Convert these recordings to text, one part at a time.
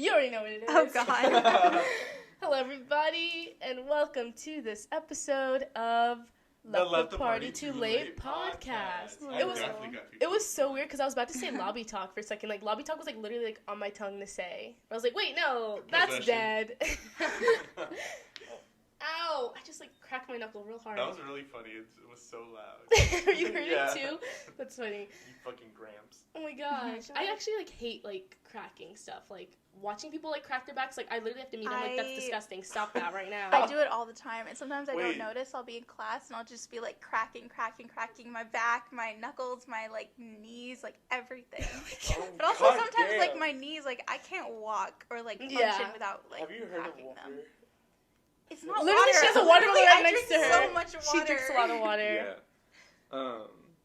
You already know what it is. Oh, God. Hello, everybody, and welcome to this episode of Left the Party Too Late podcast. It was so weird because I was about to say lobby talk for a second. Like, lobby talk was, like, literally, like, on my tongue to say. I was like, wait, no, that's dead. Ow! I just, like, cracked my knuckle real hard. That was really funny. It was so loud. You heard it, too? That's funny. You fucking gramps. Oh, my gosh. I actually, like, hate, like, cracking stuff. Like, watching people, like, crack their backs, like, I literally have to meet them. Like, that's disgusting. Stop that right now. I do it all the time, and sometimes I don't notice. I'll be in class, and I'll just be, like, cracking my back, my knuckles, my, like, knees, like, everything. But also sometimes, like, my knees, like, I can't walk or, like, function without, like, have you heard cracking of them. It's not literally, water. She has a water bottle right next to her. So much water. She drinks a lot of water. Yeah.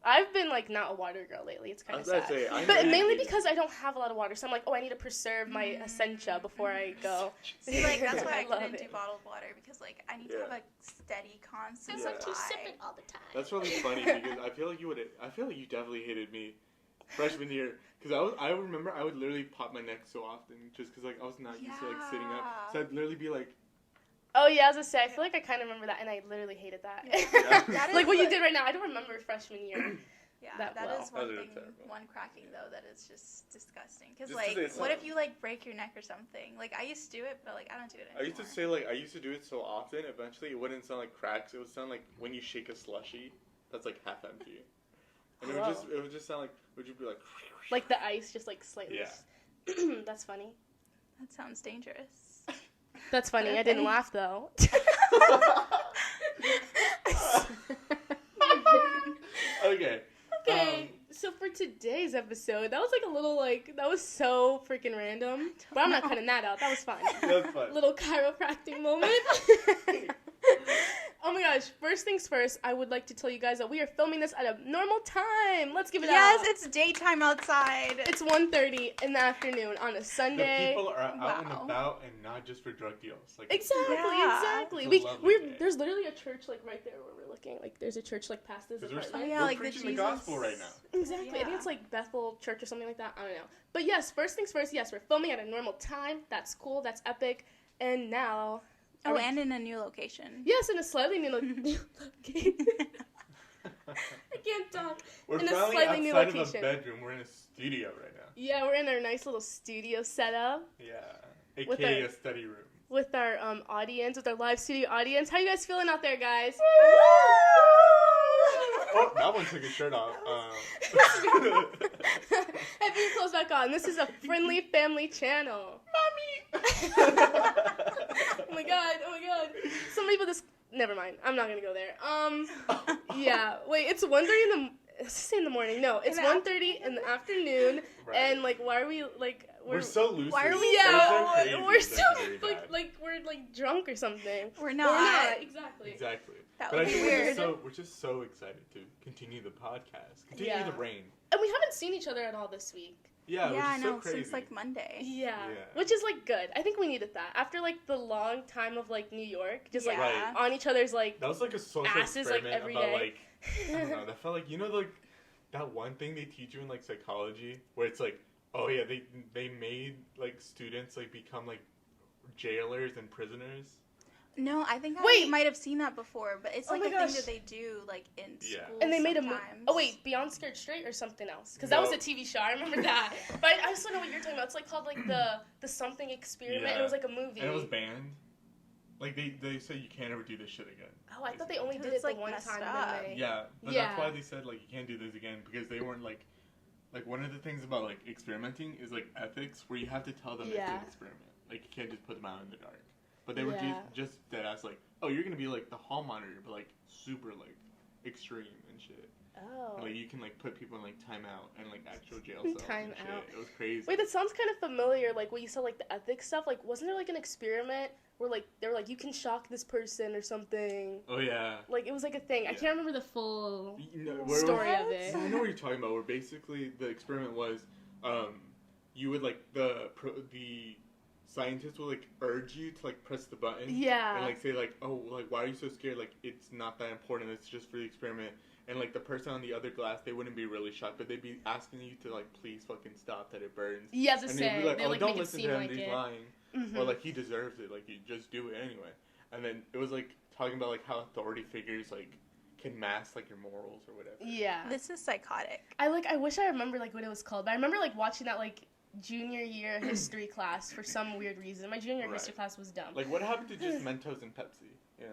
I've been, like, not a water girl lately. It's kind of sad. But mainly because I don't have a lot of water. So I'm like, oh, I need to preserve my essentia before I go. See, like, that's why I couldn't do bottled water. Because, like, I need to have a steady, constant supply. So you sip it all the time. That's really funny because I feel like you definitely hated me freshman year. Because I remember I would literally pop my neck so often. Just because, like, I was not used to, like, sitting up. So I'd literally be, like... Oh, yeah, I was going to say, I feel like I kind of remember that, and I literally hated that. Yeah. Like what you did right now. I don't remember freshman year. Yeah, that is one cracking, though, that is just disgusting. Because, like, what if you, like, break your neck or something? Like, I used to do it, but, like, I don't do it anymore. I used to do it so often, eventually it wouldn't sound like cracks. It would sound like when you shake a slushie that's, like, half empty. And it would just sound like, would you be like... Like the ice just, like, slightly... Yeah. That's funny. That sounds dangerous. That's funny. I didn't laugh, though. Okay. So for today's episode, that was like a little, like, that was so freaking random. But I'm not cutting that out. That was fun. That's fun. Little chiropractic moment. Oh my gosh. First things first, I would like to tell you guys that we are filming this at a normal time. Let's give it up. Yes, it's daytime outside. It's 1:30 in the afternoon on a Sunday. The people are out and about and not just for drug deals. Like, Exactly. There's literally a church, like, right there where we're looking. Like, there's a church, like, past this apartment. We're like preaching the gospel right now. Exactly. I think it's, like, Bethel Church or something like that. I don't know. But yes, first things first, yes, we're filming at a normal time. That's cool. That's epic. And now... and in a new location. Yes, in a slightly new location. I can't talk. We're in a finally slightly new outside location. of a bedroom. We're in a studio right now. Yeah, we're in our nice little studio setup. Yeah. AKA a study room. With our audience, with our live studio audience. How you guys feeling out there, guys? Oh, that one took his shirt off. Have your clothes back on. This is a friendly family channel. Mommy! Oh my god. Somebody put this... Never mind. I'm not gonna go there. Yeah. Wait, it's 1:30 in the morning. No, it's 1:30 in the afternoon. Right. And, like, why are we, like... We're so lucid. Why are we... Yeah, we're so we're, like, drunk or something. We're not. Exactly. That would be weird. We're just so excited to continue the podcast. Continue the rain. And we haven't seen each other at all this week. Yeah, I know, so crazy. since, like, Monday. Yeah. Which is, like, good. I think we needed that. After, like, the long time of, like, New York, just, like, on each other's, like, that was, like, a social asses, experiment like, every about, day. like, I don't know, that felt like, you know, like, that one thing they teach you in, like, psychology, where it's, like, oh, yeah, they made, like, students, like, become, like, jailers and prisoners. No, I think I might have seen that before, but it's, like, a thing that they do, like, in school And they made sometimes. Oh, wait, Beyond Scared Straight or something else? Because that was a TV show. I remember that. But I also know what you're talking about. It's, like, called, like, the something experiment. Yeah. And it was, like, a movie. And it was banned. Like, they said you can't ever do this shit again. Oh, I thought they only did it the one time. Yeah, but that's why they said, like, you can't do this again, because they weren't, like, one of the things about, like, experimenting is, like, ethics, where you have to tell them it's an experiment. Like, you can't just put them out in the dark. But they were just dead ass, like, oh, you're gonna be, like, the hall monitor, but, like, super, like, extreme and shit. Oh. And, like, you can, like, put people in, like, timeout and, like, actual jail cells and shit. It was crazy. Wait, that sounds kind of familiar, like, when you said, like, the ethics stuff. Like, wasn't there, like, an experiment where, like, they were like, you can shock this person or something? Oh, yeah. Like, it was, like, a thing. Yeah. I can't remember the full story of it. I know what you're talking about, where basically the experiment was, you would, like, the scientists will, like, urge you to, like, press the button. Yeah. And, like, say, like, oh, like, why are you so scared? Like, it's not that important. It's just for the experiment. and like the person on the other glass, they wouldn't be really shocked, but they'd be asking you to like please fucking stop that it burns. Yeah, to say. And they'd be like, they, oh, like, don't listen to him, he's lying. Mm-hmm. Or like he deserves it, like you just do it anyway. And then it was like talking about like how authority figures like can mask like your morals or whatever. Yeah. This is psychotic. I wish I remember like what it was called, but I remember like watching that like junior year history class for some weird reason. My junior history class was dumb. Like what happened to just Mentos and Pepsi? Yeah.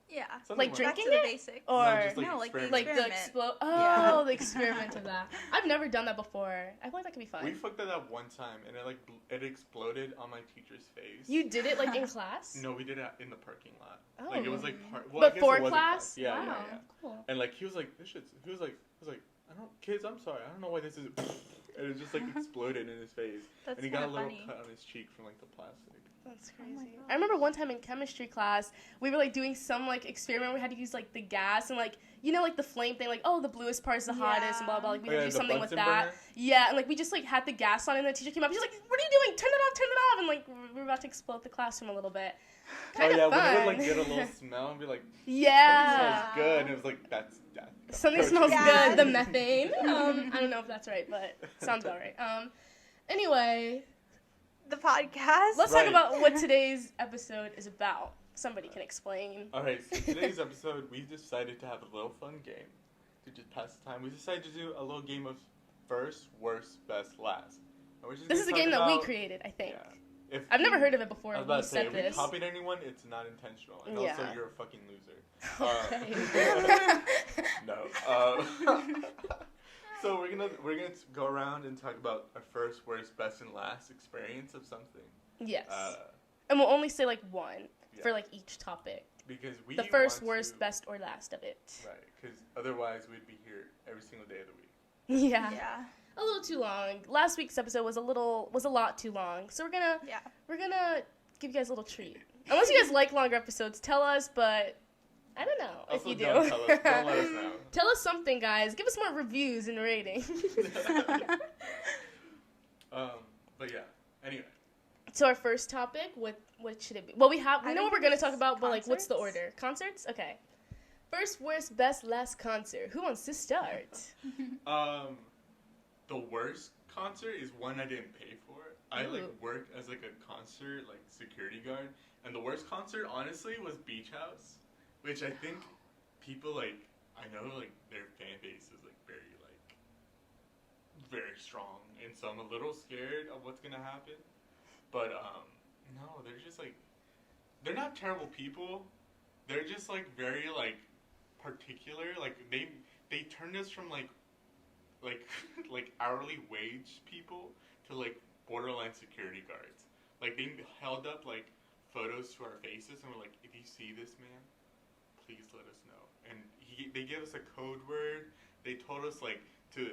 Yeah. Like drinking it? Basics. Or the experiment. The experiment of that. I've never done that before. I feel like that could be fun. We fucked that up one time and it exploded on my teacher's face. You did it like in class? No, we did it in the parking lot. Oh. Like it was like before class? Yeah, wow. yeah. Cool. And like he was like, this shit's he was like kids, I'm sorry, I don't know why this is and it just like exploded in his face. That's and he got a little funny. cut on his cheek from like the plastic. That's crazy. I remember one time in chemistry class, we were like doing some like experiment. We had to use like the gas and like like the flame thing. Like the bluest part is the hottest and blah blah. Like we had to do something with that. Burner? Yeah, and like we just like had the gas on and the teacher came up. She's like, "What are you doing? Turn it off!" And like we were about to explode the classroom a little bit. Kind of fun. When it would like get a little smell and be like, yeah, something smells good, and it was like that's death. Something smells good. The methane. I don't know if that's right, but sounds about right. Anyway. The podcast. Let's talk about what today's episode is about. Somebody can explain. Alright, so today's episode, we decided to have a little fun game to just pass the time. We decided to do a little game of first, worst, best, last. This is a game that we created, I think. Yeah. I've never heard of it before. I was about to say, if we copied anyone, it's not intentional. And also, you're a fucking loser. No. So we're gonna go around and talk about our first, worst, best, and last experience of something. Yes. And we'll only say like one for like each topic. Because the first, worst, best, or last of it. Right. Because otherwise we'd be here every single day of the week. Yeah. Yeah. A little too long. Last week's episode was a lot too long. So we're gonna give you guys a little treat. Unless you guys like longer episodes, tell us. But I don't know also, if you do. Don't let us know. Tell us something, guys. Give us more reviews and ratings. But yeah. Anyway. So our first topic, what should it be? Well, we know what we're gonna talk about, but like, what's the order? Concerts? Okay. First, worst, best, last concert. Who wants to start? The worst concert is one I didn't pay for. I worked as like a concert security guard, and the worst concert honestly was Beach House. Which I think people I know their fan base is very strong, and so I'm a little scared of what's gonna happen. But no, they're just they're not terrible people. They're just very particular. They turned us from hourly wage people to borderline security guards. They held up photos to our faces and were like, if you see this man, please let us know. And they gave us a code word. They told us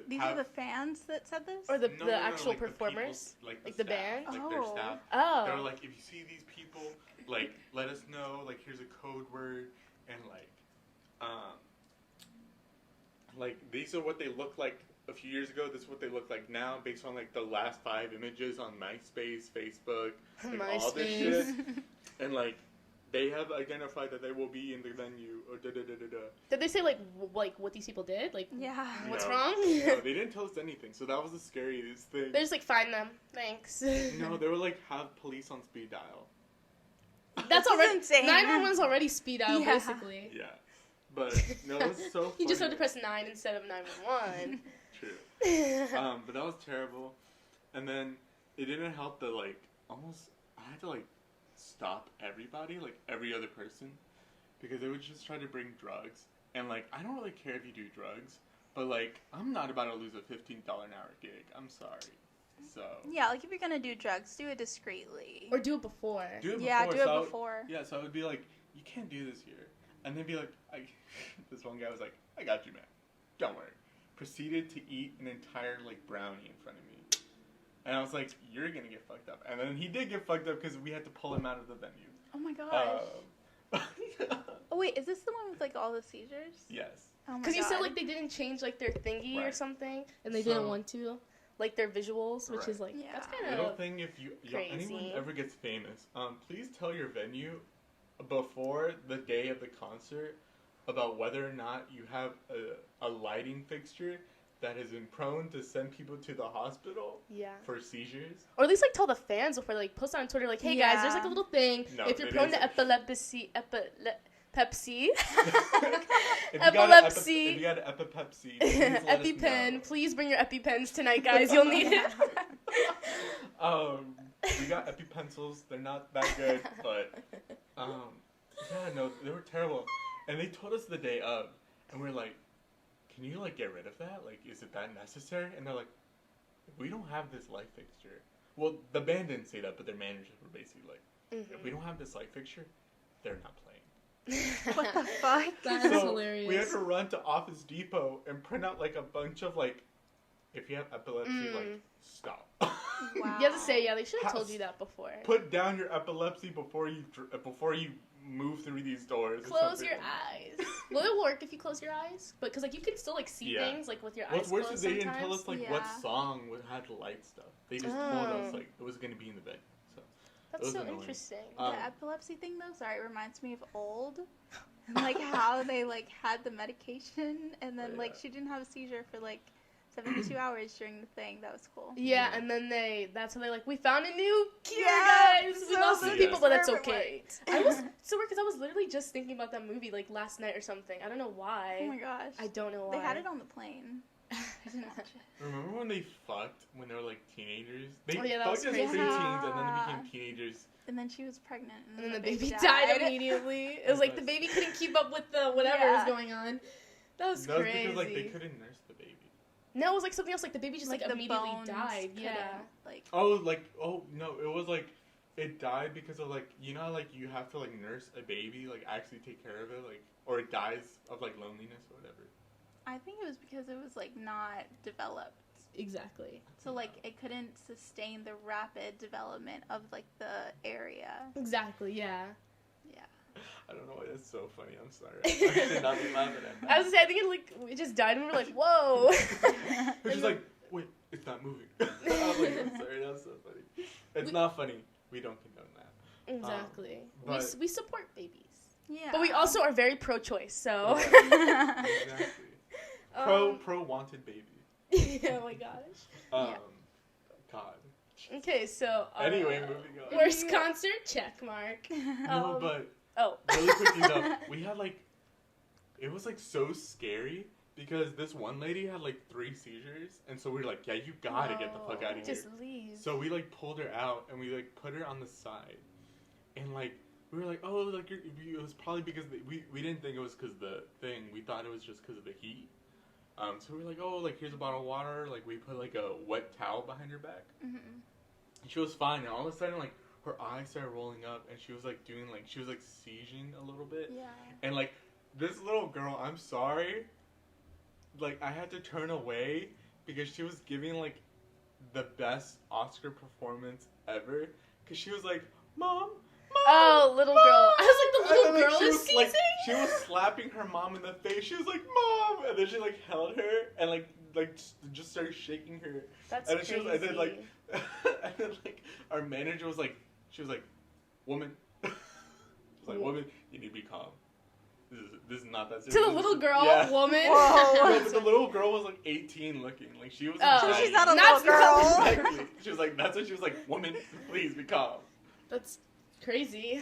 These are the fans that said this? Or the actual performers? The people, the staff, band? Their staff. Oh. They were like, if you see these people, let us know. Here's a code word. And these are what they look like a few years ago. This is what they look like now based on the last 5 images on MySpace, Facebook, all this shit. And they have identified that they will be in the venue, or da-da-da-da-da. Did they say, what these people did? What's wrong? No, they didn't tell us anything, so that was the scariest thing. They're just find them. Thanks. No, they were have police on speed dial. That's already insane. 911's already speed dial, basically. Yeah. But, no, it was so funny. You just have to press 9 instead of 911. True. But that was terrible. And then, it didn't help that, almost, I had to, stop everybody, every other person, because they would just try to bring drugs. And, I don't really care if you do drugs, but, I'm not about to lose a $15 an hour gig. I'm sorry. So. Yeah, if you're gonna do drugs, do it discreetly. Or do it before. Yeah, do it before. Yeah, so I would be like, you can't do this here. And they'd be like, this one guy was like, I got you, man. Don't worry. Proceeded to eat an entire, brownie in front of me. And I was like, you're gonna get fucked up. And then he did get fucked up because we had to pull him out of the venue. Oh my gosh. Oh wait, is this the one with all the seizures? Yes. Because you said they didn't change their thingy or something, and they didn't want to. Their visuals, which is that's kind of little thing. If anyone ever gets famous, please tell your venue before the day of the concert about whether or not you have a lighting fixture that has been prone to send people to the hospital for seizures. Or at least, like, tell the fans before, like, post on Twitter, like, hey, guys, there's, like, a little thing. No, if you're prone to epilepsy... Pepsi. If you got epipepsy, EpiPen. Please bring your EpiPens tonight, guys. You'll need it. We got EpiPencils. They're not that good, but they were terrible. And they told us the day of, and we're like, can you like get rid of that? Like, is it that necessary? And they're like, we don't have this light fixture. Well, the band didn't say that, but their managers were basically like, if we don't have this light fixture, they're not playing. What the fuck? That's hilarious. We had to run to Office Depot and print out like a bunch of like, if you have epilepsy, like stop. Wow. You have to say, they should have told you that before. Put down your epilepsy before you move through these doors. Close your eyes. Will it work if you close your eyes? But because like you can still like see things like with your eyes closed. What's worse is they didn't tell us like what song had light stuff. They just told us like it was gonna be in the bed. That's so interesting. The epilepsy thing, though, sorry, it reminds me of old. And, like, how they, like, had the medication, and then, like, she didn't have a seizure for, like, 72 hours during the thing. That was cool. Yeah, and then that's how they, like, we found a new cure, guys! We lost some people, but that's okay. I was so weird, because I was literally just thinking about that movie, like, last night or something. I don't know why. Oh, my gosh. I don't know why. They had it on the plane. I didn't watch it. Remember when they fucked when they were like teenagers? They fucked as preteens and then they became teenagers. And then she was pregnant. And then the baby died immediately. It was like the baby couldn't keep up with the whatever was going on. That was crazy. That was because like they couldn't nurse the baby. No, it was like something else. Like the baby just like immediately died. Yeah. Like. No, it was like it died because of like like you have to like nurse a baby, like actually take care of it, like or it dies of like loneliness or whatever. I think it was because it was, like, not developed. Exactly. So, like, it couldn't sustain the rapid development of, like, the area. Exactly, yeah. Yeah. I don't know why that's so funny. I'm sorry. I should not be laughing at that. I was saying, I think it just died and we were like, whoa. We're just like, wait, it's not moving. I was like, I'm sorry, that's so funny. It's not funny. We don't condone that. Exactly. We support babies. Yeah. But we also are very pro-choice, so. Exactly. Pro wanted baby. Oh my gosh. God. Okay, so. Anyway, moving on. Worst concert? Check mark. No, but. Oh. Really quickly though, we had like. It was like so scary because this one lady had like 3 seizures, and so we were like, yeah, you gotta get the fuck out of here. Just leave. So we like pulled her out and we like put her on the side, and like. We were like, oh, like it was probably because we didn't think it was because the thing. We thought it was just because of the heat. So we were like, oh, like here's a bottle of water. Like we put like a wet towel behind her back. Mm-hmm. And she was fine. And all of a sudden, like her eyes started rolling up, and she was like doing like she was like seizing a little bit. Yeah. And like this little girl, I'm sorry. Like I had to turn away because she was giving like the best Oscar performance ever. Cause she was like, Mom. Oh, little girl. I was like, the little girl is seizing? Like, she was slapping her mom in the face. She was like, Mom! And then she, like, held her and, like just started shaking her. That's and crazy. And then, our manager was like, she was like, woman. She was like, woman, you need to be calm. This is not that serious. To the little girl, woman? Whoa. No, but the little girl was, like, 18 looking. Like, she was so she's not a little girl. Exactly. She was like, that's what she was like, woman, please be calm. That's crazy.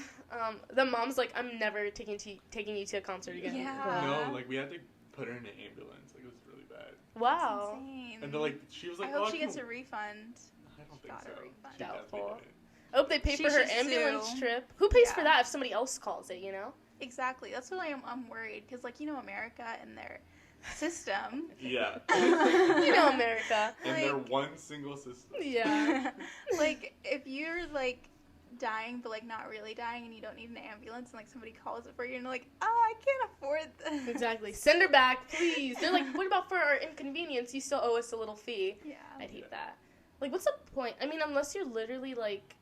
The mom's like, I'm never taking you to a concert again. Yeah. No, like we had to put her in an ambulance. Like it was really bad. Wow. That's insane. And then like she was like, I hope she gets a refund. I don't think got so. A refund. Doubtful. I hope they pay She for her should ambulance sue. trip. Who pays for that if somebody else calls it, you know? Exactly. That's what I'm worried because like America and their system. Yeah. You know America. And they're one single system. Yeah. Like if you're like dying but like not really dying and you don't need an ambulance and like somebody calls it for you and you're like, I can't afford this. Exactly. Send her back, please. They're like, what about for our inconvenience? You still owe us a little fee. Yeah. I'd hate that. Like, what's the point? I mean, unless you're literally like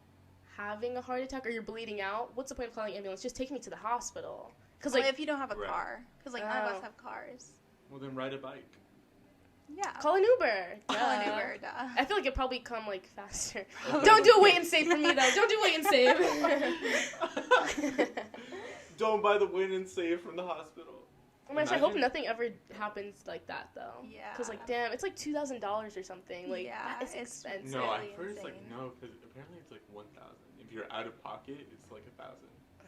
having a heart attack or you're bleeding out, what's the point of calling an ambulance? Just take me to the hospital. Because like if you don't have a car, because like none of us have cars. Well, then ride a bike. Yeah. Call an Uber. Call an Uber, duh. I feel like it'd probably come, like, faster. Don't do a wait and save for me, though. Don't do wait and save. Don't buy the wait and save from the hospital. Oh my gosh, I hope nothing ever happens like that, though. Yeah. Because, like, damn, it's like $2,000 or something. Like, that is expensive. No, at first, insane. Like, no, because apparently it's like 1,000. If you're out of pocket, it's like 1,000.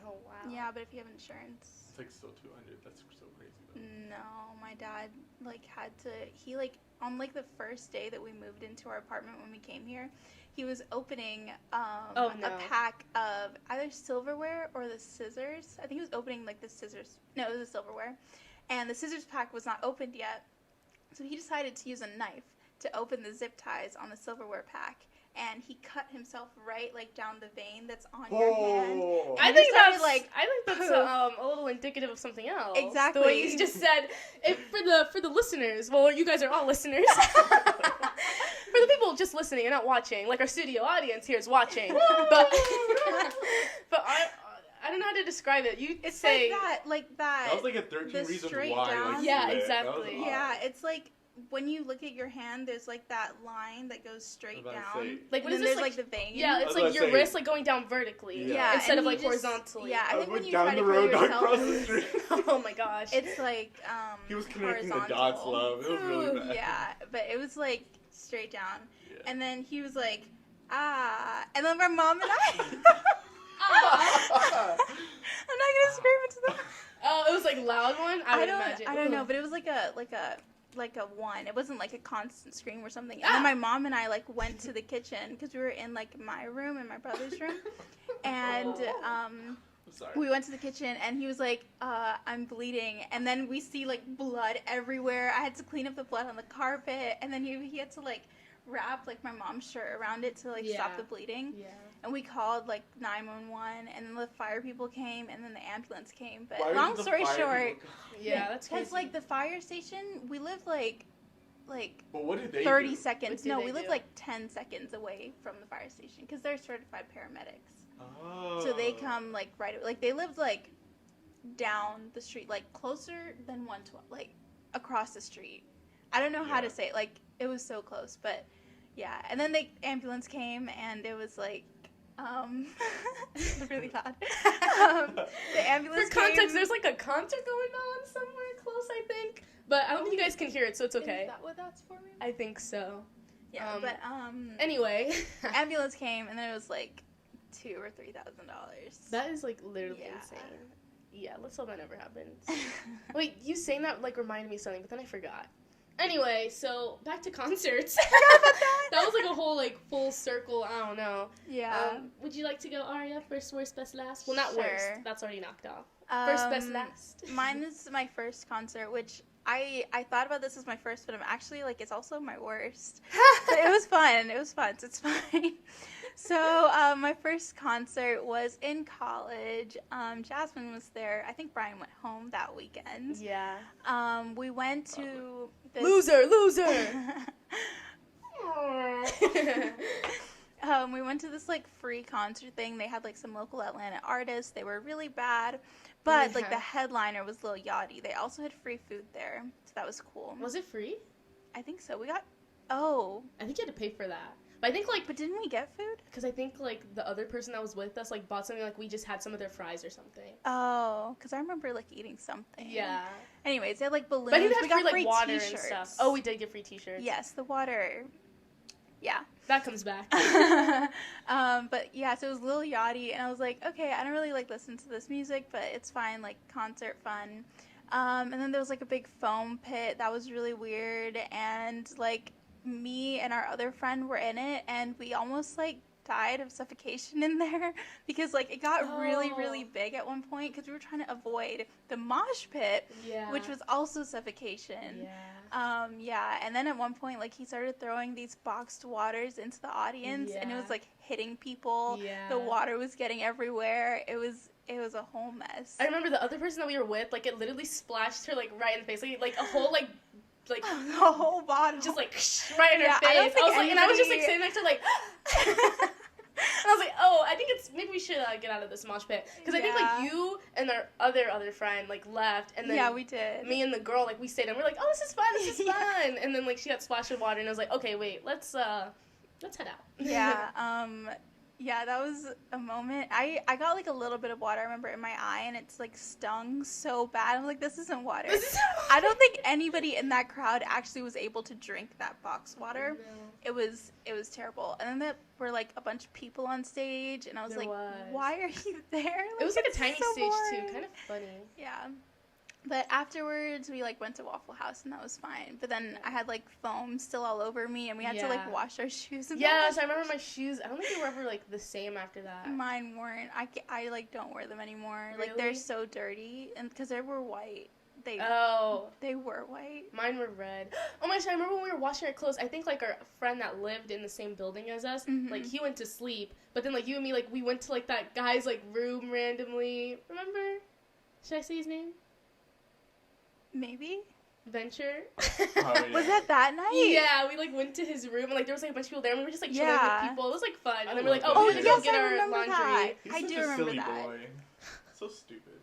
Oh, wow. Yeah, but if you have insurance. It's like still 200. That's so crazy, though. No, my dad, like, had to, he, like, on, like, the first day that we moved into our apartment when we came here, he was opening a pack of either silverware or the scissors. I think he was opening, like, the scissors. No, it was the silverware. And the scissors pack was not opened yet. So he decided to use a knife to open the zip ties on the silverware pack. And he cut himself right, like, down the vein that's on your hand. I think that's a little indicative of something else. Exactly. The way you just said. For the listeners, well, you guys are all listeners. For the people just listening and not watching, like our studio audience here is watching. but I don't know how to describe it. It's say like that. That was like a 13 reasons why. Down. Like, yeah, exactly. Yeah, it's like when you look at your hand, there's like that line that goes straight down. Like what is this? There's like the vein. Yeah, it's like your wrist like going down vertically. Yeah, instead of like horizontally. Yeah, I think when you down try the to road, kill not yourself, across the street. Oh my gosh. It's like he was connecting horizontal. the dots, love. It was really bad. Yeah, but it was like straight down. Yeah. And then he was like, and then my mom and I. I'm not gonna scream into the. Oh, it was like loud one. I don't know, but it was like a one. It wasn't like a constant scream or something. And then my mom and I like went to the kitchen because we were in like my room and my brother's room, and we went to the kitchen and he was like, I'm bleeding, and then we see like blood everywhere. I had to clean up the blood on the carpet, and then he had to like wrap like my mom's shirt around it to like stop the bleeding. Yeah. And we called like 911, and then the fire people came, and then the ambulance came. But long story short, that's crazy. Because like the fire station, we lived like but what did they 30 do? seconds. No, we lived like 10 seconds away from the fire station because they're certified paramedics. Oh. So they come like right, like they lived like down the street, like closer than 112, like across the street. I don't know how to say it. Like it was so close, but yeah. And then the ambulance came, and it was like. Really loud. The ambulance. For context, there's like a concert going on somewhere close, I think. But I don't think you guys can hear it, so it's okay. Is that what that's for? Maybe? I think so. Yeah, but anyway, ambulance came, and then it was like $2,000 or $3,000. That is like literally insane. Yeah, let's hope that never happens. Wait, you saying that like reminded me of something, but then I forgot. Anyway, so back to concerts. That was like a whole like full circle. I don't know. Yeah. Would you like to go, Aria? First, worst, best, last? Well, not worst. That's already knocked off. First, best, last. Mine is my first concert, which I thought about this as my first, but I'm actually like it's also my worst. But it was fun. So it's fine. So my first concert was in college. Jasmine was there. I think Brian went home that weekend. Yeah. We went to this... Loser. We went to this like free concert thing. They had like some local Atlanta artists. They were really bad, but like the headliner was Lil Yachty. They also had free food there, so that was cool. Was it free? I think so. I think you had to pay for that. But I think, like... But didn't we get food? Because I think, like, the other person that was with us, like, bought something, like, we just had some of their fries or something. Oh, because I remember, like, eating something. Yeah. Anyways, they had, like, balloons. But I think we got got free, like, water t-shirts. and stuff. Oh, we did get free t-shirts. Yes, the water. Yeah. That comes back. But, yeah, so it was Lil Yachty, and I was like, okay, I don't really, like, listen to this music, but it's fine, like, concert fun. And then there was, like, a big foam pit. That was really weird, and, like... me and our other friend were in it, and we almost like died of suffocation in there because like it got really big at one point because we were trying to avoid the mosh pit, which was also suffocation. And then at one point like he started throwing these boxed waters into the audience, and it was like hitting people. The water was getting everywhere. It was a whole mess. I remember the other person that we were with, like it literally splashed her like right in the face, like a whole like the whole bottle, just like right in her face. I was just like sitting next to like, and I was like, oh, I think it's maybe we should get out of this mosh pit because I think like you and our other friend like left, and then we did. Me and the girl like we stayed and we're like, oh, this is fun, and then like she got splashed with water and I was like, okay, wait, let's head out. Yeah, that was a moment. I got like a little bit of water, I remember, in my eye, and it's like stung so bad. I'm like, this isn't water. I don't think anybody in that crowd actually was able to drink that box water. No. It was terrible. And then there were like a bunch of people on stage, and I was why are you there? Like, it was like a tiny so stage boring. too, kind of funny. Yeah. But afterwards, we, like, went to Waffle House, and that was fine. But then I had, like, foam still all over me, and we had to, like, wash our shoes. And I remember my shoes. I don't think they were ever, like, the same after that. Mine weren't. I like, don't wear them anymore. Really? Like, they're so dirty. And because they were white. They were white. Mine were red. Oh, my gosh, I remember when we were washing our clothes, I think, like, our friend that lived in the same building as us, like, he went to sleep. But then, like, you and me, like, we went to, like, that guy's, like, room randomly. Remember? Should I say his name? Maybe. Venture. Oh, yeah. Was that night? Yeah, we like went to his room and like there was like a bunch of people there and we were just like chilling with people. It was like fun. And then we're like, oh, we're gonna go get our laundry. That. He's I do such a remember silly that. boy. So stupid.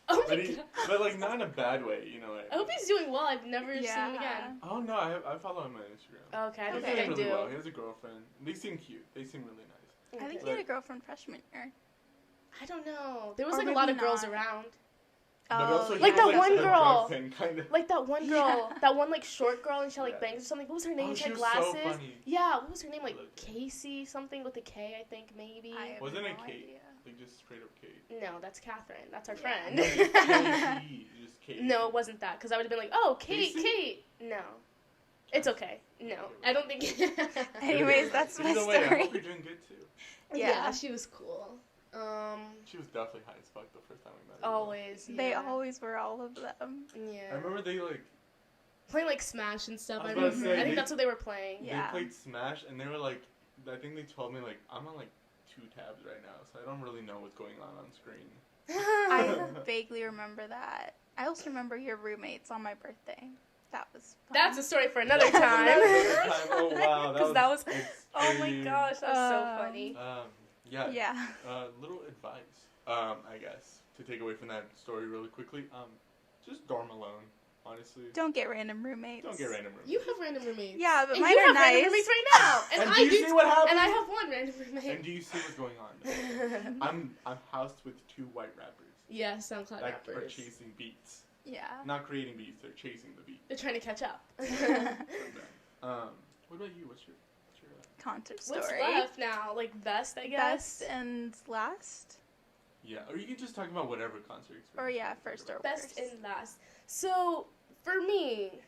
Oh my god. But like not in a bad way, you know. Like, I hope he's doing well. I've never seen him again. Oh no, I follow him on Instagram. Okay, I don't think I really do. Well. He has a girlfriend. They seem cute. They seem really nice. I think he had a girlfriend freshman year. I don't know. There was like a lot of girls around. Oh, like that one girl. Kind of. Like that one girl. Yeah. That one like short girl and she had like bangs or something. What was her name? She had glasses. So funny. Yeah, what was her name? Like Casey something with a K, I think maybe. Wasn't it Kate? Like just straight up Kate. No, that's Catherine. That's our friend. No, just Kate. No, it wasn't that because I would have been like, oh, Kate. No. It's okay. No, I don't think. Anyways, that's my story. I hope you're doing good too. Yeah, she was cool. She was definitely high as fuck the first time we met her. Always. Yeah. They always were, all of them. Yeah. I remember they like playing like Smash and stuff. I think that's what they were playing. Yeah. They played Smash and they were like, I think they told me like I'm on like 2 tabs right now, so I don't really know what's going on screen. I vaguely remember that. I also remember your roommates on my birthday. That was fun. That's a story for another time. Oh wow, that was oh my gosh, that was so funny. Yeah. Little advice, I guess, to take away from that story really quickly. Just dorm alone, honestly. Don't get random roommates. You have random roommates. Yeah, but and mine you are have nice. random roommates right now. And do you see what happened? And I have one random roommate. And do you see what's going on? I'm housed with 2 white rappers. Yeah, SoundCloud rappers. That are chasing beats. Yeah. Not creating beats, they're chasing the beat. They're trying to catch up. What about you? What's your concert story? What's left now? Like best, I guess. Best and last? Yeah, or you can just talk about whatever concert experience. Or yeah, first or best and last. So for me,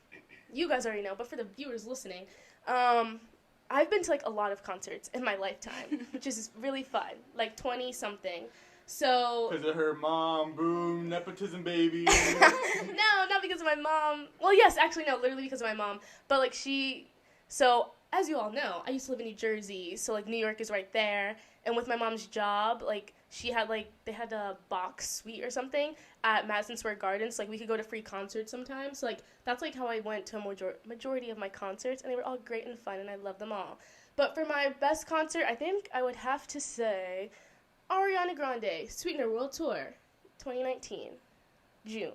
you guys already know, but for the viewers listening, I've been to like a lot of concerts in my lifetime, which is really fun. Like 20 something. So because of her mom, boom, nepotism baby. No, not because of my mom. Well, yes, actually no, literally because of my mom. But like so as you all know, I used to live in New Jersey, so like New York is right there. And with my mom's job, like she had they had a box suite or something at Madison Square Garden, so like we could go to free concerts sometimes. So like that's like how I went to a majority of my concerts, and they were all great and fun, and I loved them all. But for my best concert, I think I would have to say Ariana Grande, Sweetener World Tour, 2019, June.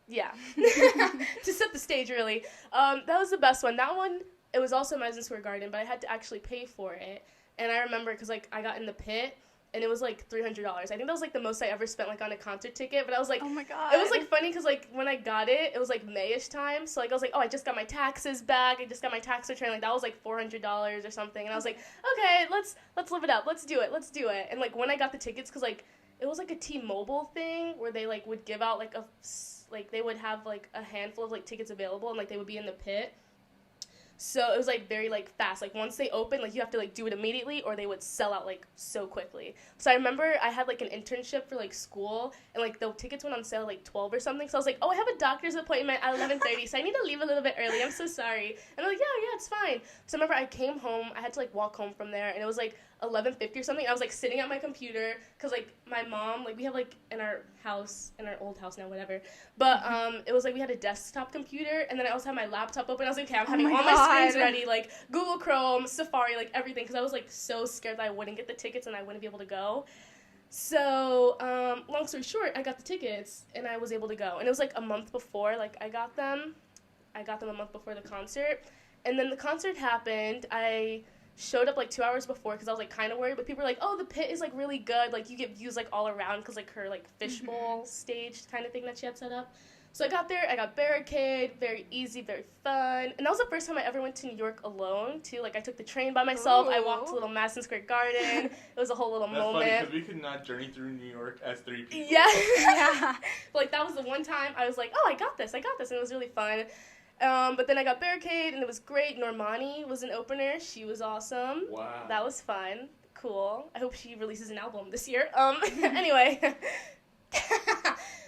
Yeah. To set the stage, really. That was the best one. That one, it was also Madison Square Garden, but I had to actually pay for it. And I remember because, like, I got in the pit, and it was, like, $300. I think that was, like, the most I ever spent, like, on a concert ticket. But I was, like... Oh, my God. It was, like, funny because, like, when I got it, it was, like, May-ish time. So, like, I was, like, oh, I just got my taxes back. I just got my tax return. Like, that was, like, $400 or something. And I was, like, okay, let's live it up. Let's do it. And, like, when I got the tickets, because, like, it was, like, a T-Mobile thing where they, like, would give out, like, they would have, like, a handful of, like, tickets available, and, like, they would be in the pit. So it was, like, very, like, fast. Like, once they opened, like, you have to, like, do it immediately or they would sell out, like, so quickly. So I remember I had, like, an internship for, like, school, and, like, the tickets went on sale, like, 12 or something. So I was like, oh, I have a doctor's appointment at 11:30, so I need to leave a little bit early. I'm so sorry. And I'm like, yeah, it's fine. So I remember I came home. I had to, like, walk home from there, and it was, like, 11:50 or something. I was, like, sitting at my computer because, like, my mom, like, we have, like, in our old house now, whatever. But it was, like, we had a desktop computer, and then I also had my laptop open. I was like, okay, I'm having all my screens ready, like, Google Chrome, Safari, like, everything, because I was, like, so scared that I wouldn't get the tickets and I wouldn't be able to go. So, long story short, I got the tickets, and I was able to go. And it was, like, a month before, like, I got them a month before the concert. And then the concert happened. I showed up like 2 hours before because I was like kind of worried, but people were like, oh, the pit is like really good, like you get views like all around because like her like fishbowl stage kind of thing that she had set up. So I got there, I got barricade, very easy, very fun. And that was the first time I ever went to New York alone, too. Like, I took the train by myself. Ooh. I walked to little Madison Square Garden. It was a whole little moment. That's funny, because we could not journey through New York as 3 people. Yeah. Yeah. But, like, that was the one time I was like, oh, I got this. And it was really fun. But then I got barricade, and it was great. Normani was an opener. She was awesome. Wow. That was fun. Cool. I hope she releases an album this year. Anyway.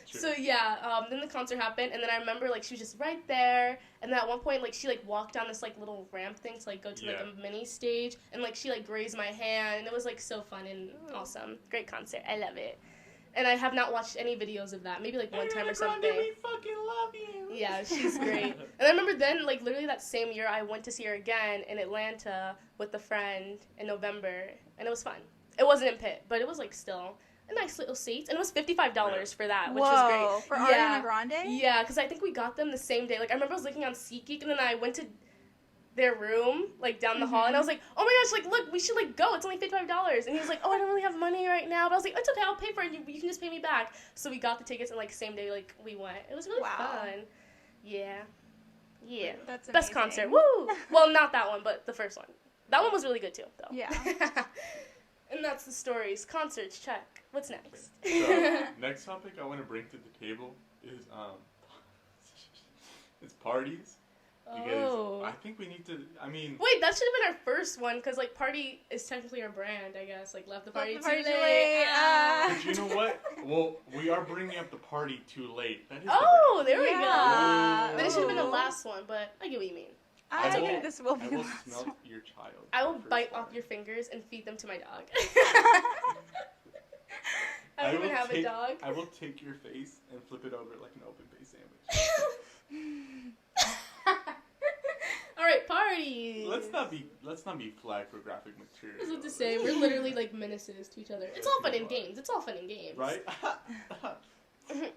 So, yeah, then the concert happened, and then I remember, like, she was just right there, and then at one point, like, she, like, walked down this, like, little ramp thing to, like, go to, like, a mini stage, and, like, she, like, grazed my hand, and it was, like, so fun and awesome. Great concert. I love it. And I have not watched any videos of that. Maybe, like, one time or something. We fucking love you. Yeah, she's great. And I remember then, like, literally that same year, I went to see her again in Atlanta with a friend in November, and it was fun. It wasn't in Pitt, but it was, like, still a nice little seat, and it was $55 for that, which was great. For Ariana Grande? Yeah, because I think we got them the same day. Like, I remember I was looking on SeatGeek, and then I went to their room, like, down the hall, and I was like, oh my gosh, like, look, we should, like, go. It's only $55. And he was like, oh, I don't really have money right now. But I was like, it's okay, I'll pay for it. You can just pay me back. So we got the tickets, and, like, same day, like, we went. It was really fun. Yeah. Yeah. That's amazing. Best concert. Woo! Well, not that one, but the first one. That one was really good, too, though. Yeah. And that's the stories. Concerts, check. What's next? So, next topic I want to bring to the table is it's parties. Because I think we need to, Wait, that should have been our first one, because, like, party is technically our brand, I guess. Like, left the party too late. But you know what? Well, we are bringing up the party too late. That is there we go. Then it should have been the last one, but I get what you mean. I think this will be I will smell your child. I will bite off your fingers and feed them to my dog. I don't even have a dog. I will take your face and flip it over like an open face sandwich. All right, parties. Let's not be flagged for graphic material. I was about to say, we're literally like menaces to each other. It's all fun and games. It's all fun and games. Right? Okay.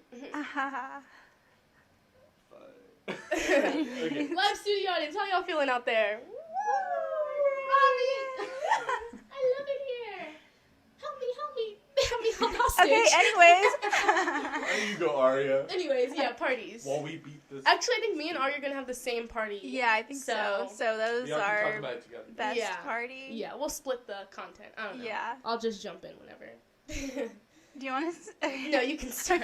Live studio audience, how y'all feeling out there? I love it here. Help me. Help me hold hostage. Okay, anyways. There you go, Aria. Anyways, yeah, parties. While we beat this. Actually, I think me and Aria are going to have the same party. Yeah, I think so. So those are best party. Yeah, we'll split the content. I don't know. Yeah. I'll just jump in whenever. Do you want to? No, you can start.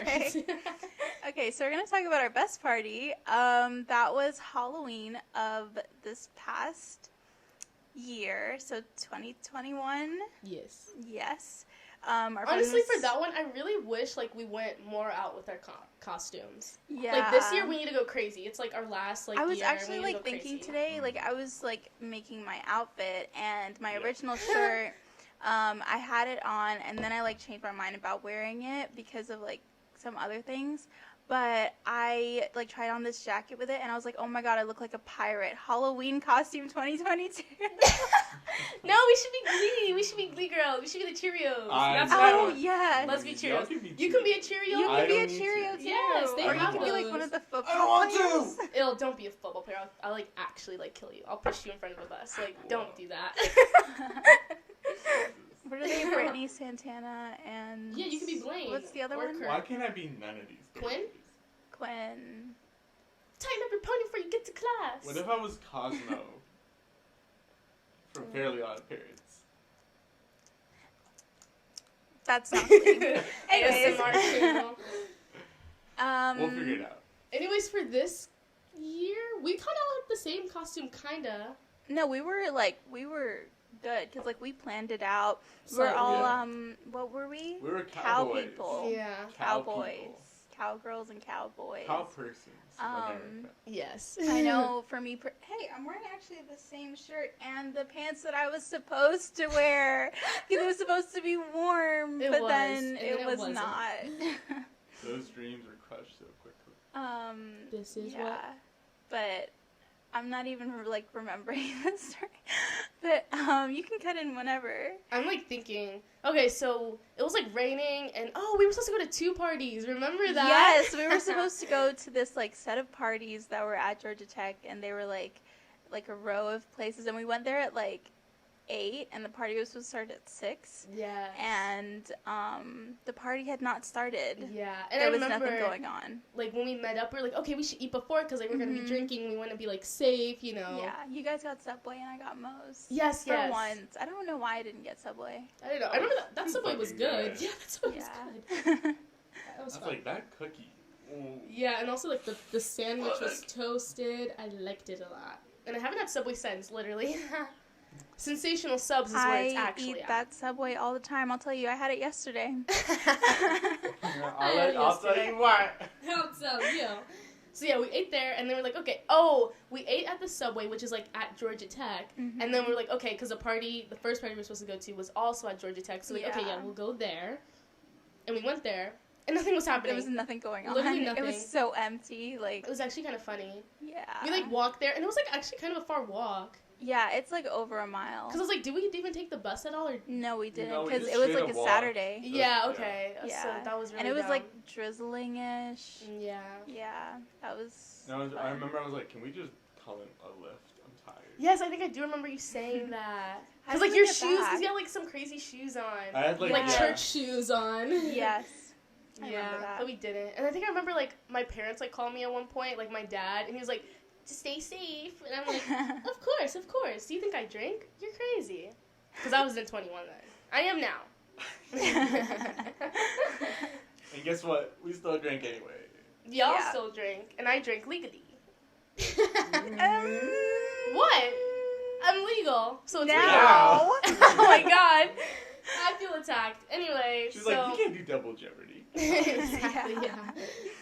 Okay, so we're going to talk about our best party. That was Halloween of this past year, so 2021. Yes. Yes. Honestly, for that one, I really wish, like, we went more out with our costumes. Yeah. Like, this year, we need to go crazy. It's, like, our last, like, year. I was actually, like, thinking today, like, I was, like, making my outfit, and my original shirt, I had it on, and then I, like, changed my mind about wearing it because of, like, some other things. But I, like, tried on this jacket with it, and I was like, oh, my God, I look like a pirate. Halloween costume 2022. No, we should be Glee. We should be Glee girls. We should be the Cheerios. Yes. Let's be Cheerios. You can be a Cheerio. You can be a Cheerio, too. Yes, they have You can be, like, one of the football players. I want to. Ew, don't be a football player. I'll, like, actually, like, kill you. I'll push you in front of a bus. Like, don't do that. What are they? Brittany, Santana, and... Yeah, you can be Blaine. What's the other one? Why can't I be none of these? Quinn? Tighten up your pony before you get to class. What if I was Cosmo from Fairly Odd Parents? That's not Anyways. We'll figure it out. Anyways, for this year, we kind of had the same costume, kind of. No, we were good, because, like, we planned it out. We're all, what were we? We were cow people. Yeah. Cowboys. Cowgirls and cowboys. Cow persons. Yes. I know, for me, hey, I'm wearing actually the same shirt and the pants that I was supposed to wear, because it was supposed to be warm, then it was not. Those dreams were crushed so quickly. This is what? But I'm not even, like, remembering the story. But, you can cut in whenever. I'm, like, thinking, okay, so it was, like, raining, and, we were supposed to go to 2 parties. Remember that? Yes, we were supposed to go to this, like, set of parties that were at Georgia Tech, and they were, like a row of places, and we went there at, like, 8, and the party was supposed to start at 6. Yeah. And the party had not started. Yeah. And there was nothing going on. Like, when we met up, we were like, okay, we should eat before, because, like, we're going to be drinking, we want to be, like, safe, you know. Yeah. You guys got Subway, and I got Moe's. Yes, For once. I don't know why I didn't get Subway. I don't know. I remember that Subway was good. Yeah, that Subway was good. That was fun. Like, that cookie. Mm. Yeah, and also, like, the sandwich was toasted. I liked it a lot. And I haven't had Subway since, literally. Sensational Subs is where it's actually I eat that Subway all the time. I'll tell you, I had it yesterday. I'll tell you why. I'll tell you. So, yeah, we ate there, and then we're like, okay, we ate at the Subway, which is, like, at Georgia Tech. Mm-hmm. And then we're like, okay, because the first party we were supposed to go to was also at Georgia Tech. So, like, okay, yeah, we'll go there. And we went there, and nothing was happening. There was nothing going on. Literally nothing. It was so empty. Like, it was actually kind of funny. Yeah. We, like, walked there, and it was, like, actually kind of a far walk. Yeah, it's, like, over a mile. Because I was like, did we even take the bus at all? Or? No, we didn't, because it was, like, a Saturday. Yeah, okay. Yeah. So that was really And it was, dumb. like, drizzling-ish. Yeah. Yeah, that was I remember I was like, can we just call it a lift? I'm tired. Yes, I think I do remember you saying that. Because, like, your shoes, because you had, like, some crazy shoes on. I had, like church shoes on. Yes. I remember that. But we didn't. And I think I remember, like, my parents, like, called me at one point, like, my dad, and he was like, just stay safe. And I'm like, of course. Do you think I drink? You're crazy. Because I wasn't 21 then. I am now. And guess what? We still drink anyway. Y'all still drink, and I drink legally. What? I'm legal, so it's legal. Oh my god. I feel attacked. Anyway, she's like, you can't do double jeopardy. Exactly, yeah.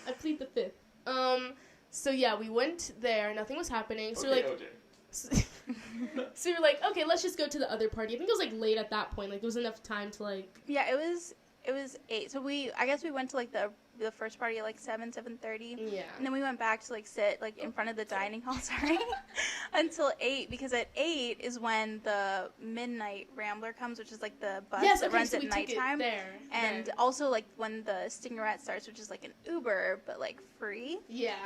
I plead the fifth. So yeah, we went there. Nothing was happening. So okay, we're like, so we were like, okay, let's just go to the other party. I think it was like late at that point. Like there was enough time to like. Yeah, it was 8. So I guess we went to like the first party at like 7:30. Yeah. And then we went back to like sit like in front of the dining hall, until 8, because at 8 is when the midnight Rambler comes, which is like the bus that runs at nighttime. And also like when the Stingerette starts, which is like an Uber but like free. Yeah.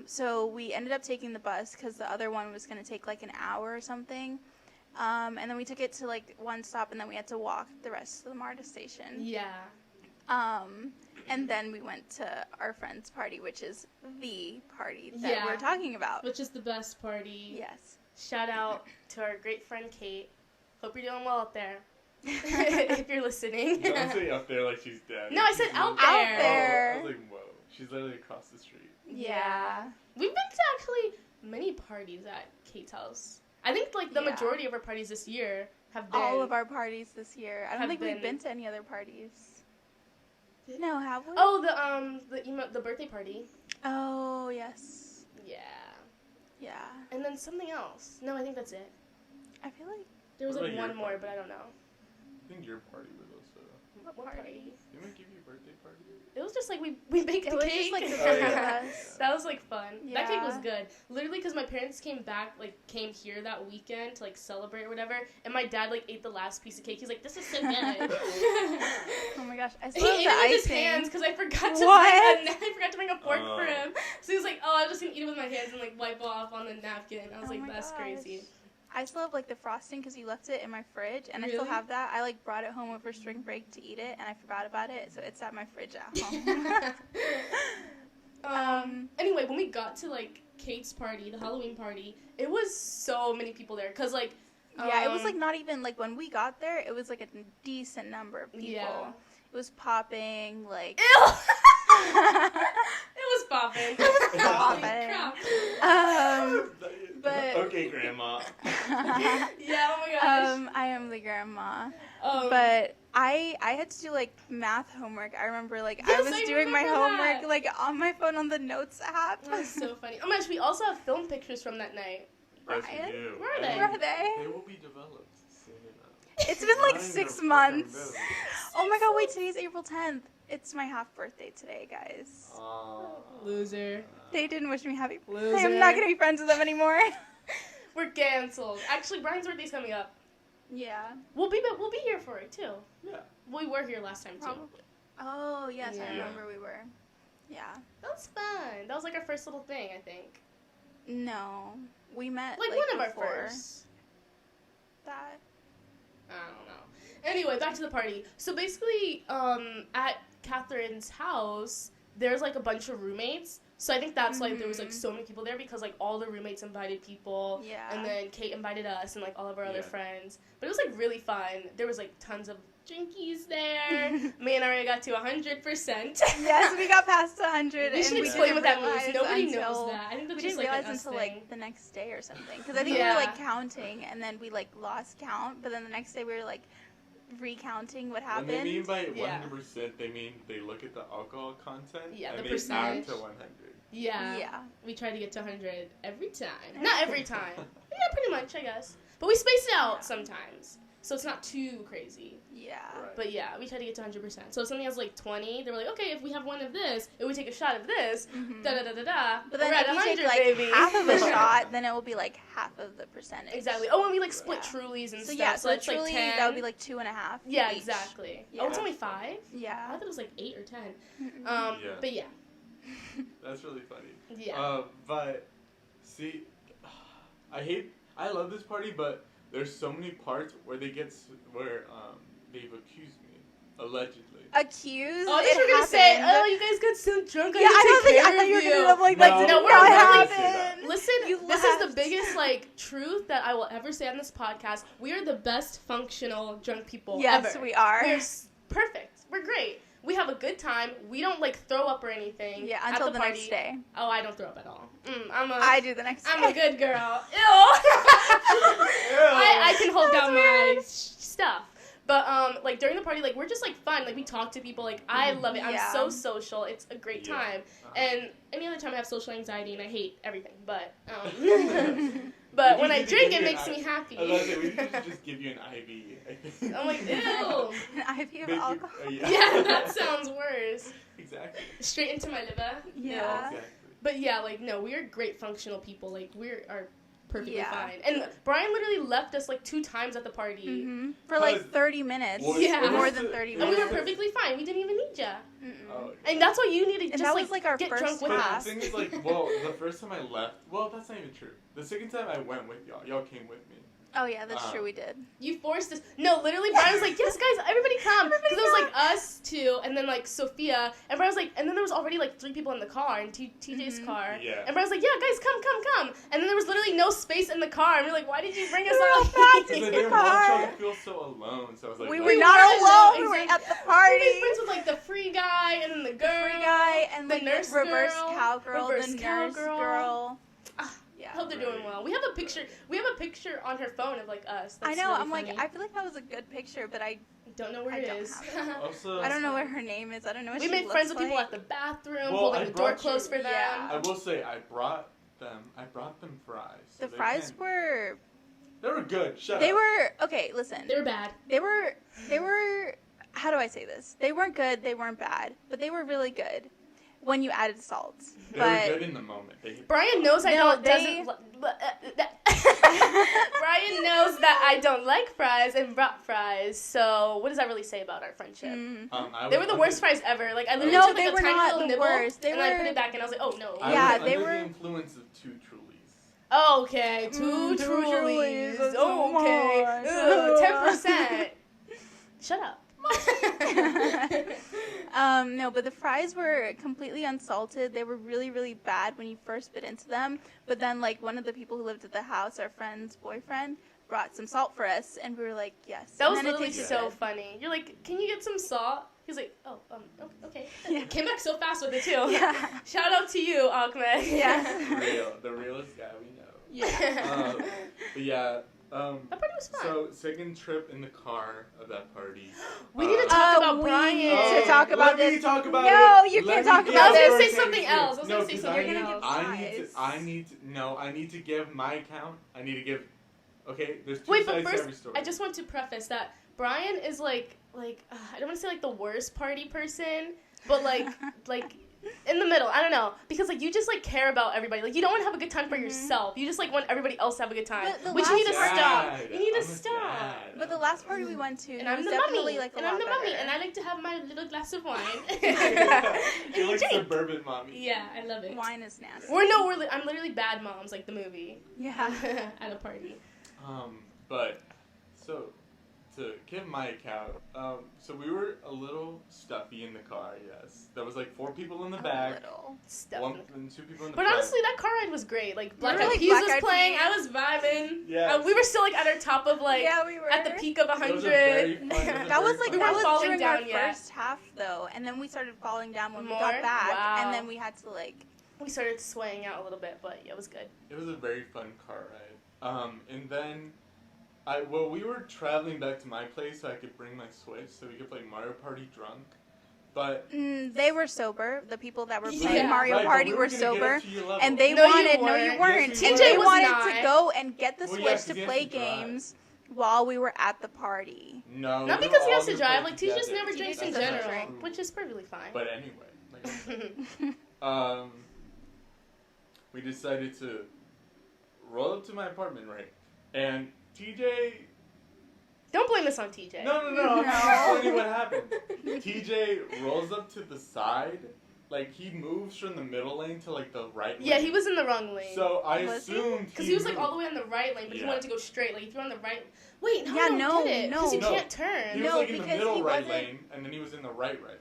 So we ended up taking the bus because the other one was gonna take like an hour or something. And then we took it to like one stop, and then we had to walk the rest of the MARTA station. Yeah. And then we went to our friend's party, which is the party that we're talking about. Which is the best party. Yes. Shout out to our great friend Kate. Hope you're doing well out there. If you're listening. Don't say up there like she's dead. No, I said out there. Out there. I was like, whoa. She's literally across the street. Yeah. We've been to actually many parties at Kate's house. I think like the majority of our parties this year have been. All of our parties this year. I don't think we've been to any other parties. No, have we? Oh, the birthday party. Oh, yes. Yeah. Yeah. And then something else. No, I think that's it. I feel like there was like one more, but I don't know. I think your party was also. What party? Didn't we give you a birthday party? It was just like we baked the cake. Just, like, That was like fun. Yeah. That cake was good. Literally, because my parents came here that weekend to like celebrate or whatever, and my dad like ate the last piece of cake. He's like, "This is so good." Oh my gosh, I still he ate have the it with icing. his hands because I forgot to bring a fork for him. So he was like, "Oh, I'm just gonna eat it with my hands and like wipe off on the napkin." I was like, "That's crazy." I still have like the frosting because you left it in my fridge, and I still have that. I like brought it home over spring break to eat it, and I forgot about it, so it's at my fridge at home. Anyway, when we got to like Kate's party, the Halloween party, it was so many people there because like. Yeah, it was like not even like when we got there. It was like a decent number of people. Yeah. It was popping like. Ew. It was popping. But okay, Grandma. Yeah, oh my gosh. I am the grandma. But I had to do like math homework. I remember I was doing my homework like on my phone on the notes app. That was so funny. Oh my gosh, we also have film pictures from that night. Yes, we do. Where are they? Where are they? They will be developed soon enough. It's been like 6 months. Oh my god, wait, today's April 10th. It's my half birthday today, guys. Loser. They didn't wish me happy birthday. Loser. I'm not gonna be friends with them anymore. We're canceled. Actually, Brian's birthday's coming up. Yeah. We'll be here for it too. Yeah. We were here last time too. Probably. Oh yes, Yeah. I remember we were. Yeah. That was fun. That was like our first little thing, I think. No, we met like one of our first. That. I don't know. Anyway, back to the party. So basically, at Catherine's house, there's like a bunch of roommates. So I think that's like there was like so many people there because like all the roommates invited people. Yeah. And then Kate invited us and like all of our other friends. But it was like really fun. There was like tons of drinkies there. Me and Aria got to 100%. Yes, we got past 100. We should explain what that means. Nobody knows that. I think that's we just didn't realize like until like the next day or something. Because I think we were like counting and then we like lost count. But then the next day we were like recounting what happened. When they mean by 100%, they mean they look at the alcohol content and the they percentage. add to 100. Yeah. We try to get to 100 every time. Not every time. Yeah, pretty much, I guess. But we space it out sometimes. So it's not too crazy. Yeah. Right. But yeah, we try to get to 100%. So if something has like 20, they were like, okay, if we have one of this, if we take a shot of this, da-da-da-da-da, but then we're at if 100, you take like baby. half of a shot, then it will be like half of the percentage. Exactly. Oh, and we like split Trulies and so stuff. Yeah, so so it's Truly, like 10. that would be like 2.5 Yeah, each. exactly. Yeah. Oh, it's only 5? Yeah. I thought it was like 8 or 10. Yeah. But yeah. That's really funny. Yeah. But, see, I love this party, but there's so many parts where they've accused me, allegedly. Accused? Oh, I thought you were going to say, oh, you guys got so drunk, I thought you were going to do it like that. No, we're happened. Listen, this is the biggest, like, truth that I will ever say on this podcast. We are the best functional drunk people ever. Yes, we are. We're perfect. We're great. We have a good time. We don't, like, throw up or anything. Yeah, until at the party. next day. Oh, I don't throw up at all. I do the next day. I'm a good girl. Ew. I can hold down my stuff. But, like, during the party, like, we're just, like, fun. Like, we talk to people. Like, I love it. I'm so social. It's a great time. And any other time I have social anxiety and I hate everything. But, but when I drink, it makes me happy. I love it. We need to just give you an IV. I'm like, ew. An IV of alcohol? Yeah, that sounds worse. Exactly. Straight into my liver. Yeah. Exactly. But, yeah, like, no, we are great functional people. Like, we are perfectly fine. And Brian literally left us like 2 times at the party. For like 30 minutes. More than 30 minutes. And we were perfectly fine. We didn't even need ya. Oh, and that's why you need to just that was like our get first drunk with class. The thing is, like, well, the first time I left, well, that's not even true. The second time I went with y'all came with me. Oh, yeah, that's true, we did. You forced us. No, literally, Brian was like, yes, guys, everybody come. Because it was, like, us 2, and then, like, Sophia. And Brian was like, and then there was already, like, 3 people in the car, in TJ's car. Yeah. And Brian was like, yeah, guys, come. And then there was literally no space in the car. And we're like, why did you bring us all back to I the didn't car? want y'all to feel so alone, so I was like, We were not alone. We were at the party. We made friends with, like, the free guy, and then the girl. The free guy, and the like nurse the reverse girl, cowgirl, reverse the nurse cowgirl. girl. I hope they're doing well. We have a picture. We have a picture on her phone of like us. That's I know. Really I'm funny. like, I feel like that was a good picture, but I don't know where it is. Also, I don't know what her name is. I don't know what we she made friends with like. people at the bathroom, holding the door closed for them. Yeah. I will say, I brought them fries. So The fries were. They were good. Shut up. They were okay. Listen. They were bad. They were. How do I say this? They weren't good. They weren't bad, but they were really good when you added salt. They were good in the moment. Brian knows Brian knows that I don't like fries and brought fries. So what does that really say about our friendship? They were the worst fries ever. Like I literally took like a tiny little nibble and I put it back and I was like, oh no. They were under the influence of 2 Trulies. Okay, 2 Trulies. So Okay, 10%. Shut up. No, but the fries were completely unsalted. They were really, really bad when you first bit into them. But then, like, one of the people who lived at the house, our friend's boyfriend, brought some salt for us, and we were like, yes. That was literally so funny. You're like, can you get some salt? He's like, oh, okay. Yeah. Came back so fast with it, too. Yeah. Shout out to you, Ahmed. Yeah. The realest guy we know. Yeah. But yeah. That party was fun. So, second trip in the car of that party. We need to talk about Brian. We need to talk about this. Talk about no, it. you can't talk about I was this. going to say something else. You're going to give I need to give my account. Okay, there's 2 Wait, sides but to every first, story. I just want to preface that Brian is like I don't want to say like the worst party person, but like in the middle. I don't know, because like you just like care about everybody. Like you don't want to have a good time for yourself. You just like want everybody else to have a good time. Which you need to stop. You need to stop. But the last party we went to, and I'm the definitely mummy, like and I'm the mummy, and I like to have my little glass of wine. You're like suburban mommy. Yeah, I love it. Wine is nasty. I'm literally bad moms, like the movie. Yeah. At a party. But so to give my account, so we were a little stuffy in the car, yes. There was like 4 people in the back. Stuffy. And 2 people in the But front. honestly, that car ride was great. Like, Black Eyed like Peas Black was Eyed playing. Peas. I was vibing. Yeah. We were still, like, at our top of, like, yeah, we were. at the peak of 100. That was a very fun, That was like, We that weren't was falling during down our yet. first half, though. And then we started falling down when More? we got back. Wow. And then we had to, like... We started swaying out a little bit, but yeah, it was good. It was a very fun car ride. And then, we were traveling back to my place so I could bring my Switch so we could play Mario Party drunk. But they were sober. The people that were playing Yeah. Mario Right, Party but were gonna sober. get up to your level. And they No, you wanted... No, weren't. you weren't. Yes, you And were. they was wanted not. to go and get the Well, Switch yeah, 'cause to he has play to drive. games while we were at the party. No. Not we because were he has all to gonna drive. play Like, he just together. never He drinks just in doesn't general, drink. which is perfectly fine. But anyway. We decided to roll up to my apartment, right? And TJ... Don't blame this on TJ. No. I'm just explaining what happened. TJ rolls up to the side. Like, he moves from the middle lane to, like, the right lane. Yeah, he was in the wrong lane. So I Was he? assumed Because he was, like, all the way on the right lane, but he Yeah. wanted to go straight. Like, if you're on the right... Wait, no, Yeah, I don't no, get it. Because you no. can't turn. He was, No, like, in the because middle he right wasn't- lane, and then he was in the right lane.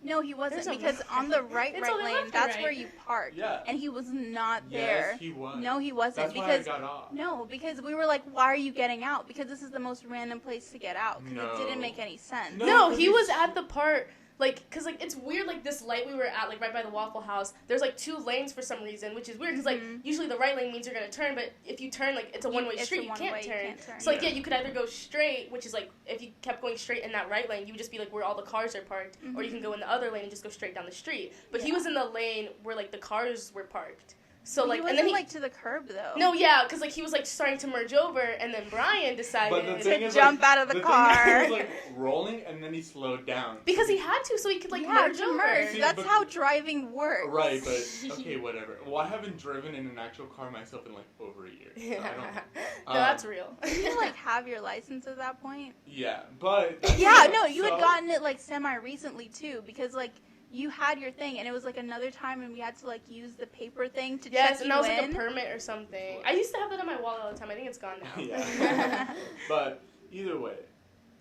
No, he wasn't, There's a because left on the right. right It's only lane, left and that's right. where you park. Yeah. And he was not Yes, there. he was. No, he wasn't. That's why because I got off. No, because we were like, why are you getting out? Because this is the most random place to get out. Because No. it didn't make any sense. No. No, 'cause he he's- was at the part, like, because, like, it's weird, like, this light we were at, like, right by the Waffle House, there's, like, 2 lanes for some reason, which is weird, because, like, usually the right lane means you're going to turn, but if you turn, like, it's a one-way It's a street, you one-way, can't you turn. can't turn. So, like, Yeah. yeah, you could either go straight, which is, like, if you kept going straight in that right lane, you would just be, like, where all the cars are parked, or you can go in the other lane and just go straight down the street. But he Yeah. was in the lane where, like, the cars were parked. So, like, he and wasn't, then like, to the curb, though. No, yeah, because, like, he was, like, starting to merge over, and then Brian decided... But the thing To is, jump like, out of the thing car. is, he was, like, rolling, and then he slowed down. Because he had to, so he could, like, yeah, merge to over. merge. See, That's but- how driving works. Right, but, okay, whatever. Well, I haven't driven in an actual car myself in, like, over a year. So I don't know. No, that's real. You didn't, like, have your license at that point? Yeah, but... Yeah, no, you so- had gotten it, like, semi-recently, too, because, like, you had your thing, and it was, like, another time, and we had to, like, use the paper thing to Yes, check and you that was in. like a permit or something. I used to have that on my wallet all the time. I think it's gone now. Yeah. But either way,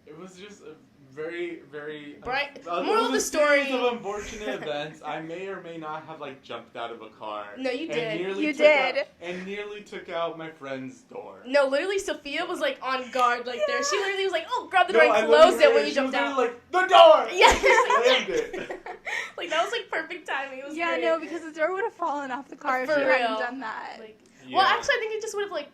it was just a very, very... Brian, it moral of was the a series story. of unfortunate events. I may or may not have, like, jumped out of a car. No, you and did. nearly You took did. and nearly took out my friend's door. No, literally, Sophia was like on guard, like there. She literally was like, "Oh, grab the No, door I and close literally- it when you she jumped was out." literally like, the door! Yeah, Slammed it. like that was like perfect timing. It was Yeah, great. no, because the door would have fallen off the car if For you real. hadn't done that. Like, Yeah. well, actually, I think it just would have like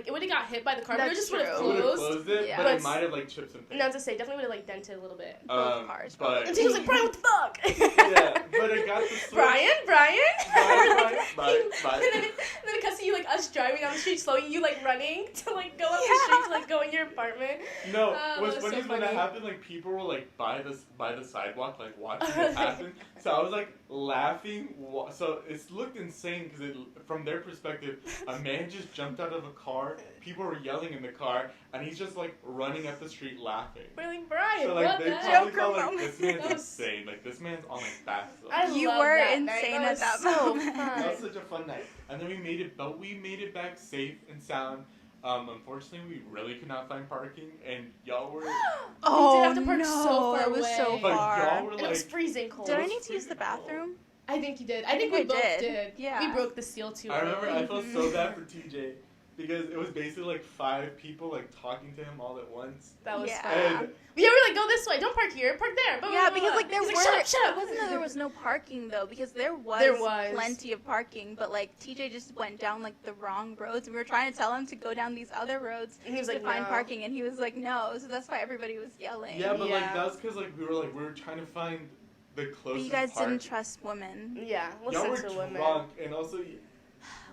it would have got hit by the car, but it That's just would have true. It would have closed. closed it, Yeah. but But it might have, like, chipped some things. No, to say, definitely would have like dented a little bit. Both cars, But... And she was like, "Brian, what the fuck?" Yeah, but it got the switch. Brian. Brian, and Brian. then it cuts to you like us driving down the street slowly, you like running to like go up the Yeah. street to like go in your apartment. No, Oh, what's that was funny so is when that funny. happened, like, people were, like, by the sidewalk, like, watching it happen. So I was, like, laughing. So it looked insane, because from their perspective, a man just jumped out of a car, people were yelling in the car, and he's just, like, running up the street laughing. We're like, Brian, So, like, what they the probably Joker thought, like, moment. this man's That was- insane. Like, this man's on, like, bath salts. I You love were that night. insane That at was that so moment. fun. That was such a fun night. And then we made it back safe and sound. Unfortunately, we really could not find parking, and y'all were... Oh, We did have to park no, so far it was so away. But far. y'all were, And it was like... freezing cold. Did I was need to use the freezing cold. bathroom? I think you did. I think we I both did. did. Yeah. We broke the seal too. I remember early. I felt so bad for TJ because it was basically like 5 people like talking to him all at once. That was Yeah. fun. And Yeah, we were like, go this way. Don't park here. Park there. Blah, Yeah, blah, because blah. like there He's were. like, shut up, shut It up. wasn't that there was no parking though, because there was plenty of parking, but like TJ just went down like the wrong roads. We were trying to tell him to go down these other roads And he was to like, find no. parking, and he was like, no. So that's why everybody was yelling. yeah, but like Yeah. that's because like we were trying to find the But closest you guys park. didn't trust women. Yeah, Y'all listen were to women. drunk and also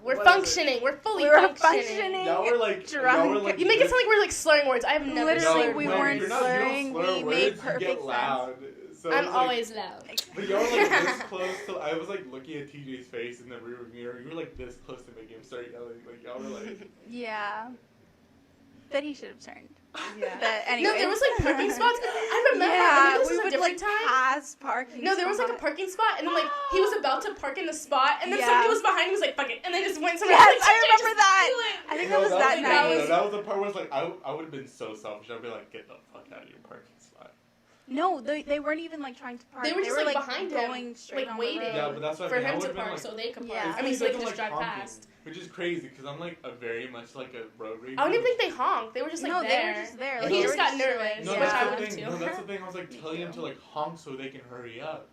We're what is it? functioning. We're fully We were functioning. functioning. y'all were like Drunk. You make it sound like we're like slurring words. I have never Literally, slurred we words. weren't you're not, you don't slurring, slur we words, made you perfect get sense. loud. So I'm it's like, always loud. But y'all were like this close to. I was like looking at TJ's face in the rearview mirror. You were like this close to making him start yelling. Like y'all were like. Yeah. But he should have turned. Yeah. But anyway. No, there was like parking spots. I remember. Yeah, this we was a would different like time. pass parking. No, there was like a parking spot, and then like he was about to park in the spot, and then somebody was behind him, was like, "Fuck it," and they just went somewhere. Yes, like, I remember that. I think that was that night. That was the part where I was like, I would have been so selfish. I'd be like, get the fuck out of your parking spot. No, they weren't even like trying to park. They were just like behind going him, straight like on waiting. Yeah, but that's what for I mean. him to park so they could park. Yeah. I mean, so they could just drive past. Which is crazy because I'm like a very much like a road rager. I don't even think they honked. They were just like there. No, they were just there. Like, he just got nervous. No, which that's I the would thing. too. No, that's the thing. I was like telling him to like honk so they can hurry up.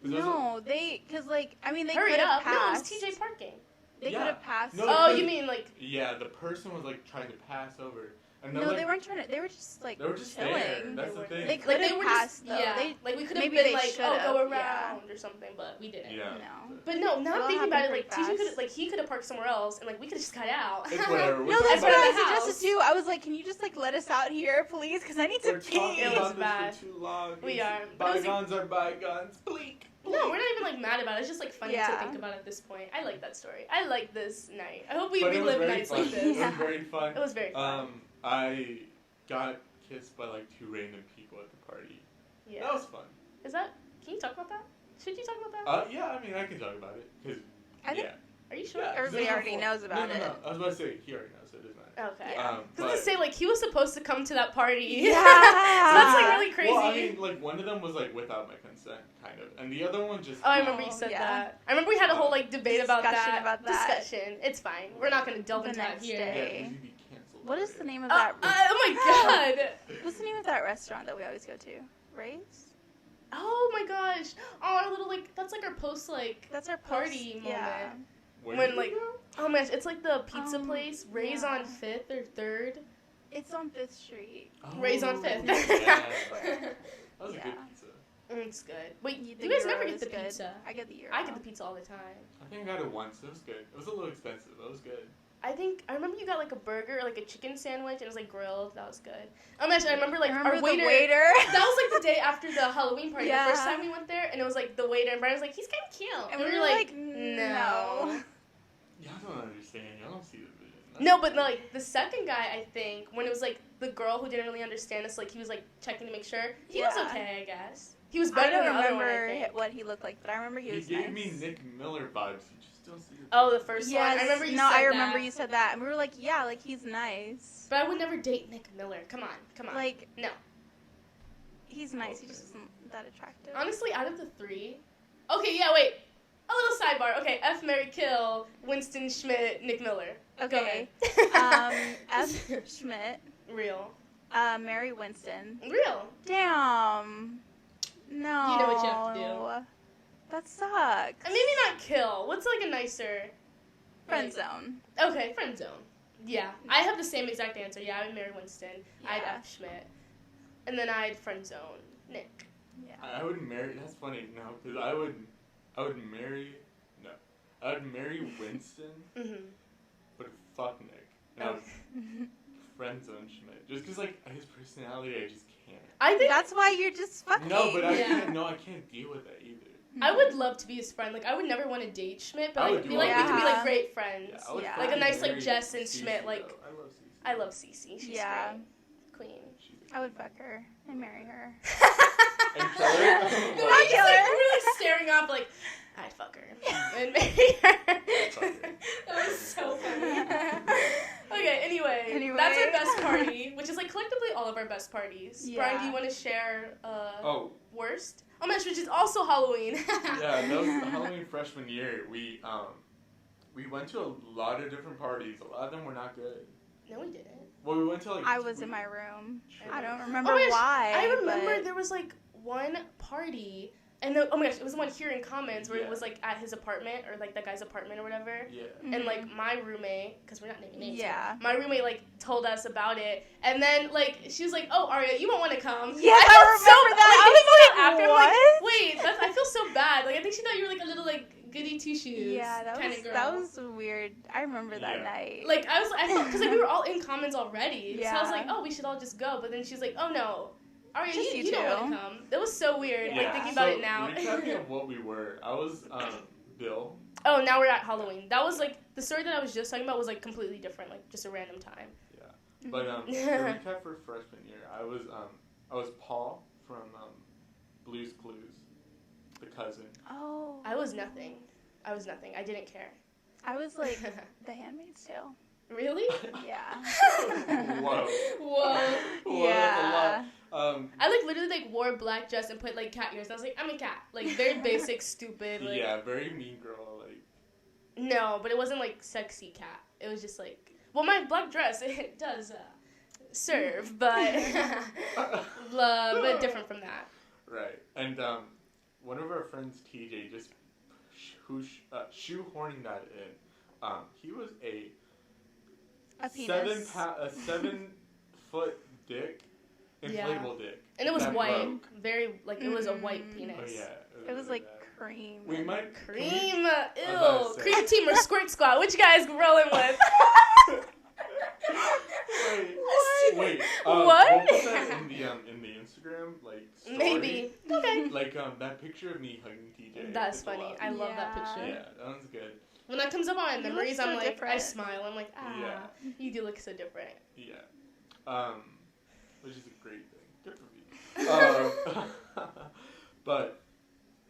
No, because like I mean they hurry could have up. passed. No, it was TJ parking. They could have passed. No, oh, you mean like? Yeah, the person was like trying to pass over. And no, like, they weren't trying to. They were just like. They were just chilling. there. That's the thing. They could have passed though. Yeah, like we could have been like, oh, go around or something, but we didn't. Yeah. No. But no, now thinking about it, like TJ could like he could have parked somewhere else, and like we could have just got out. It's whatever. No, that's what I suggested too. I was like, can you just like let us out here, please? Because I need to pee. It was bad. For too long. We are. Bygones are bygones. Bleak. No, we're not even like mad about it. It's just like funny to think about at this point. I like that story. I like this night. I hope we relive nights like this. It was very fun. It was very fun. I got kissed by like 2 random people at the party. Yeah. That was fun. Can you talk about that? Should you talk about that? Yeah, I mean, I can talk about it. Are you sure? Yeah, everybody already knows about it. No. I was about to say, he already knows, so it doesn't matter. Okay. Yeah. I was gonna say, like, he was supposed to come to that party. Yeah. So that's, like, really crazy. Well, I mean, like, one of them was, like, without my consent, kind of. And the other one just... Oh, I remember you said that. I remember we had a whole, like, debate about that. Discussion. It's fine. We're not gonna delve into that here. Yeah, you'd be canceled. What is the name of that? Oh, my God. What's the name of that restaurant that we always go to? Ray's? Oh, my gosh. Oh, our little, like, that's, like, our post, like... That's our party moment. Yeah. When, like... Oh, my gosh. It's, like, the pizza place. Ray's on 5th or 3rd. It's on 5th Street. Ray's on 5th. Yeah. That was a good pizza. It's good. Wait, you guys never get the pizza. I get the gyro. I get the pizza all the time. I think I got it once. It was good. It was a little expensive, but it was good. I remember you got like a burger or like a chicken sandwich and it was like grilled. That was good. Oh my gosh, I remember our waiter. That was like the day after the Halloween party. Yeah. The first time we went there, and it was like the waiter and Brian was like, he's kind of cute. And we were like, no. Y'all don't understand. Y'all don't see the vision. No, but like the second guy, I think, when it was like the girl who didn't really understand us, like he was like checking to make sure. He was okay, I guess. He was better than the other one, I think. What he looked like, but I remember he was nice. He gave me Nick Miller vibes. You just don't see the first one. I remember you said that. I remember you said that. And we were like, yeah, like he's nice. But I would never date Nick Miller. Come on. Like, no. He's nice. He just isn't that attractive. Honestly, out of the 3. Okay, yeah, wait. A little sidebar. Okay, F, Marry, Kill, Winston Schmidt, Nick Miller. Okay. F, Schmidt. Real. Marry Winston. Real. Damn. No. You know what you have to do. That sucks. And maybe not kill. What's like a nicer... Friend zone. Okay, friend zone. Yeah. I have the same exact answer. Yeah, I would marry Winston. Yeah. I'd F Schmidt. And then I'd friend zone Nick. Yeah. I wouldn't marry... That's funny. No, because I would marry... No. I would marry Winston, but fuck Nick. And I would friend zone Schmidt. Just because, like, his personality, I just can't. I think that's why you're just fucking. No, but I can't deal with that either. I would love to be his friend. Like, I would never want to date Schmidt, but like, we could be like great friends. Yeah. Like a nice like Jess and Schmidt. Like, I love Cece. She's great. Queen. I would fuck her and marry her. And kill her? No, I kill her. We're like staring off like, I'd fuck her and marry her. That was so funny. Okay, anyway, that's our best party, which is like collectively all of our best parties. Yeah. Brian, do you want to share worst? Oh my gosh, which is also Halloween. Yeah, that was the Halloween freshman year. We went to a lot of different parties. A lot of them were not good. No, we didn't. Well, we went to like... I was in my room. I don't remember why. I remember there was like one party... And oh my gosh, it was the one here in Commons where it was like at his apartment or like that guy's apartment or whatever. Yeah. And like my roommate, because we're not naming names. Yeah. My roommate like told us about it, and then like she was like, "Oh, Aria, you won't want to come." Yeah, I remember that. Like, I was like, after, what? I'm like, wait, I feel so bad. Like I think she thought you were like a little like goody two shoes. Yeah, that was weird. I remember that night. Like I felt because like we were all in Commons already. Yeah. So I was like, oh, we should all just go. But then she's like, oh no. Aria, you don't want to come. That was so weird, like, thinking about it now. Recapping of what we were, I was, Bill. Oh, now we're at Halloween. That was, like, the story that I was just talking about was, like, completely different, like, just a random time. Yeah. But the recap for freshman year, I was Paul from Blue's Clues, the cousin. Oh. I was nothing. I didn't care. I was like The Handmaid's Tale. Really? Yeah. Whoa. Yeah. That's a lot. I like literally like wore a black dress and put like cat ears. I was like, I'm a cat. Like very basic, stupid. Like, yeah, very mean girl. Like. No, but it wasn't like sexy cat. It was just like, well, my black dress it does serve, but but different from that. Right, and one of our friends, TJ, just shoehorning that in. He was a penis. 7-foot dick, inflatable dick, and it was white, broke. very like it was a white penis. Oh yeah, it was like cream. We might cream. Ew, cream team or squirt squad. Which you guys rolling with? Wait. What? We'll put that in the Instagram like story. Maybe. Okay. Like that picture of me hugging TJ. That's funny. I love that picture. Yeah, that one's good. When that comes up on my memories, I'm like, different. I smile. I'm like, you do look so different. Yeah. Which is a great thing. Good for me. But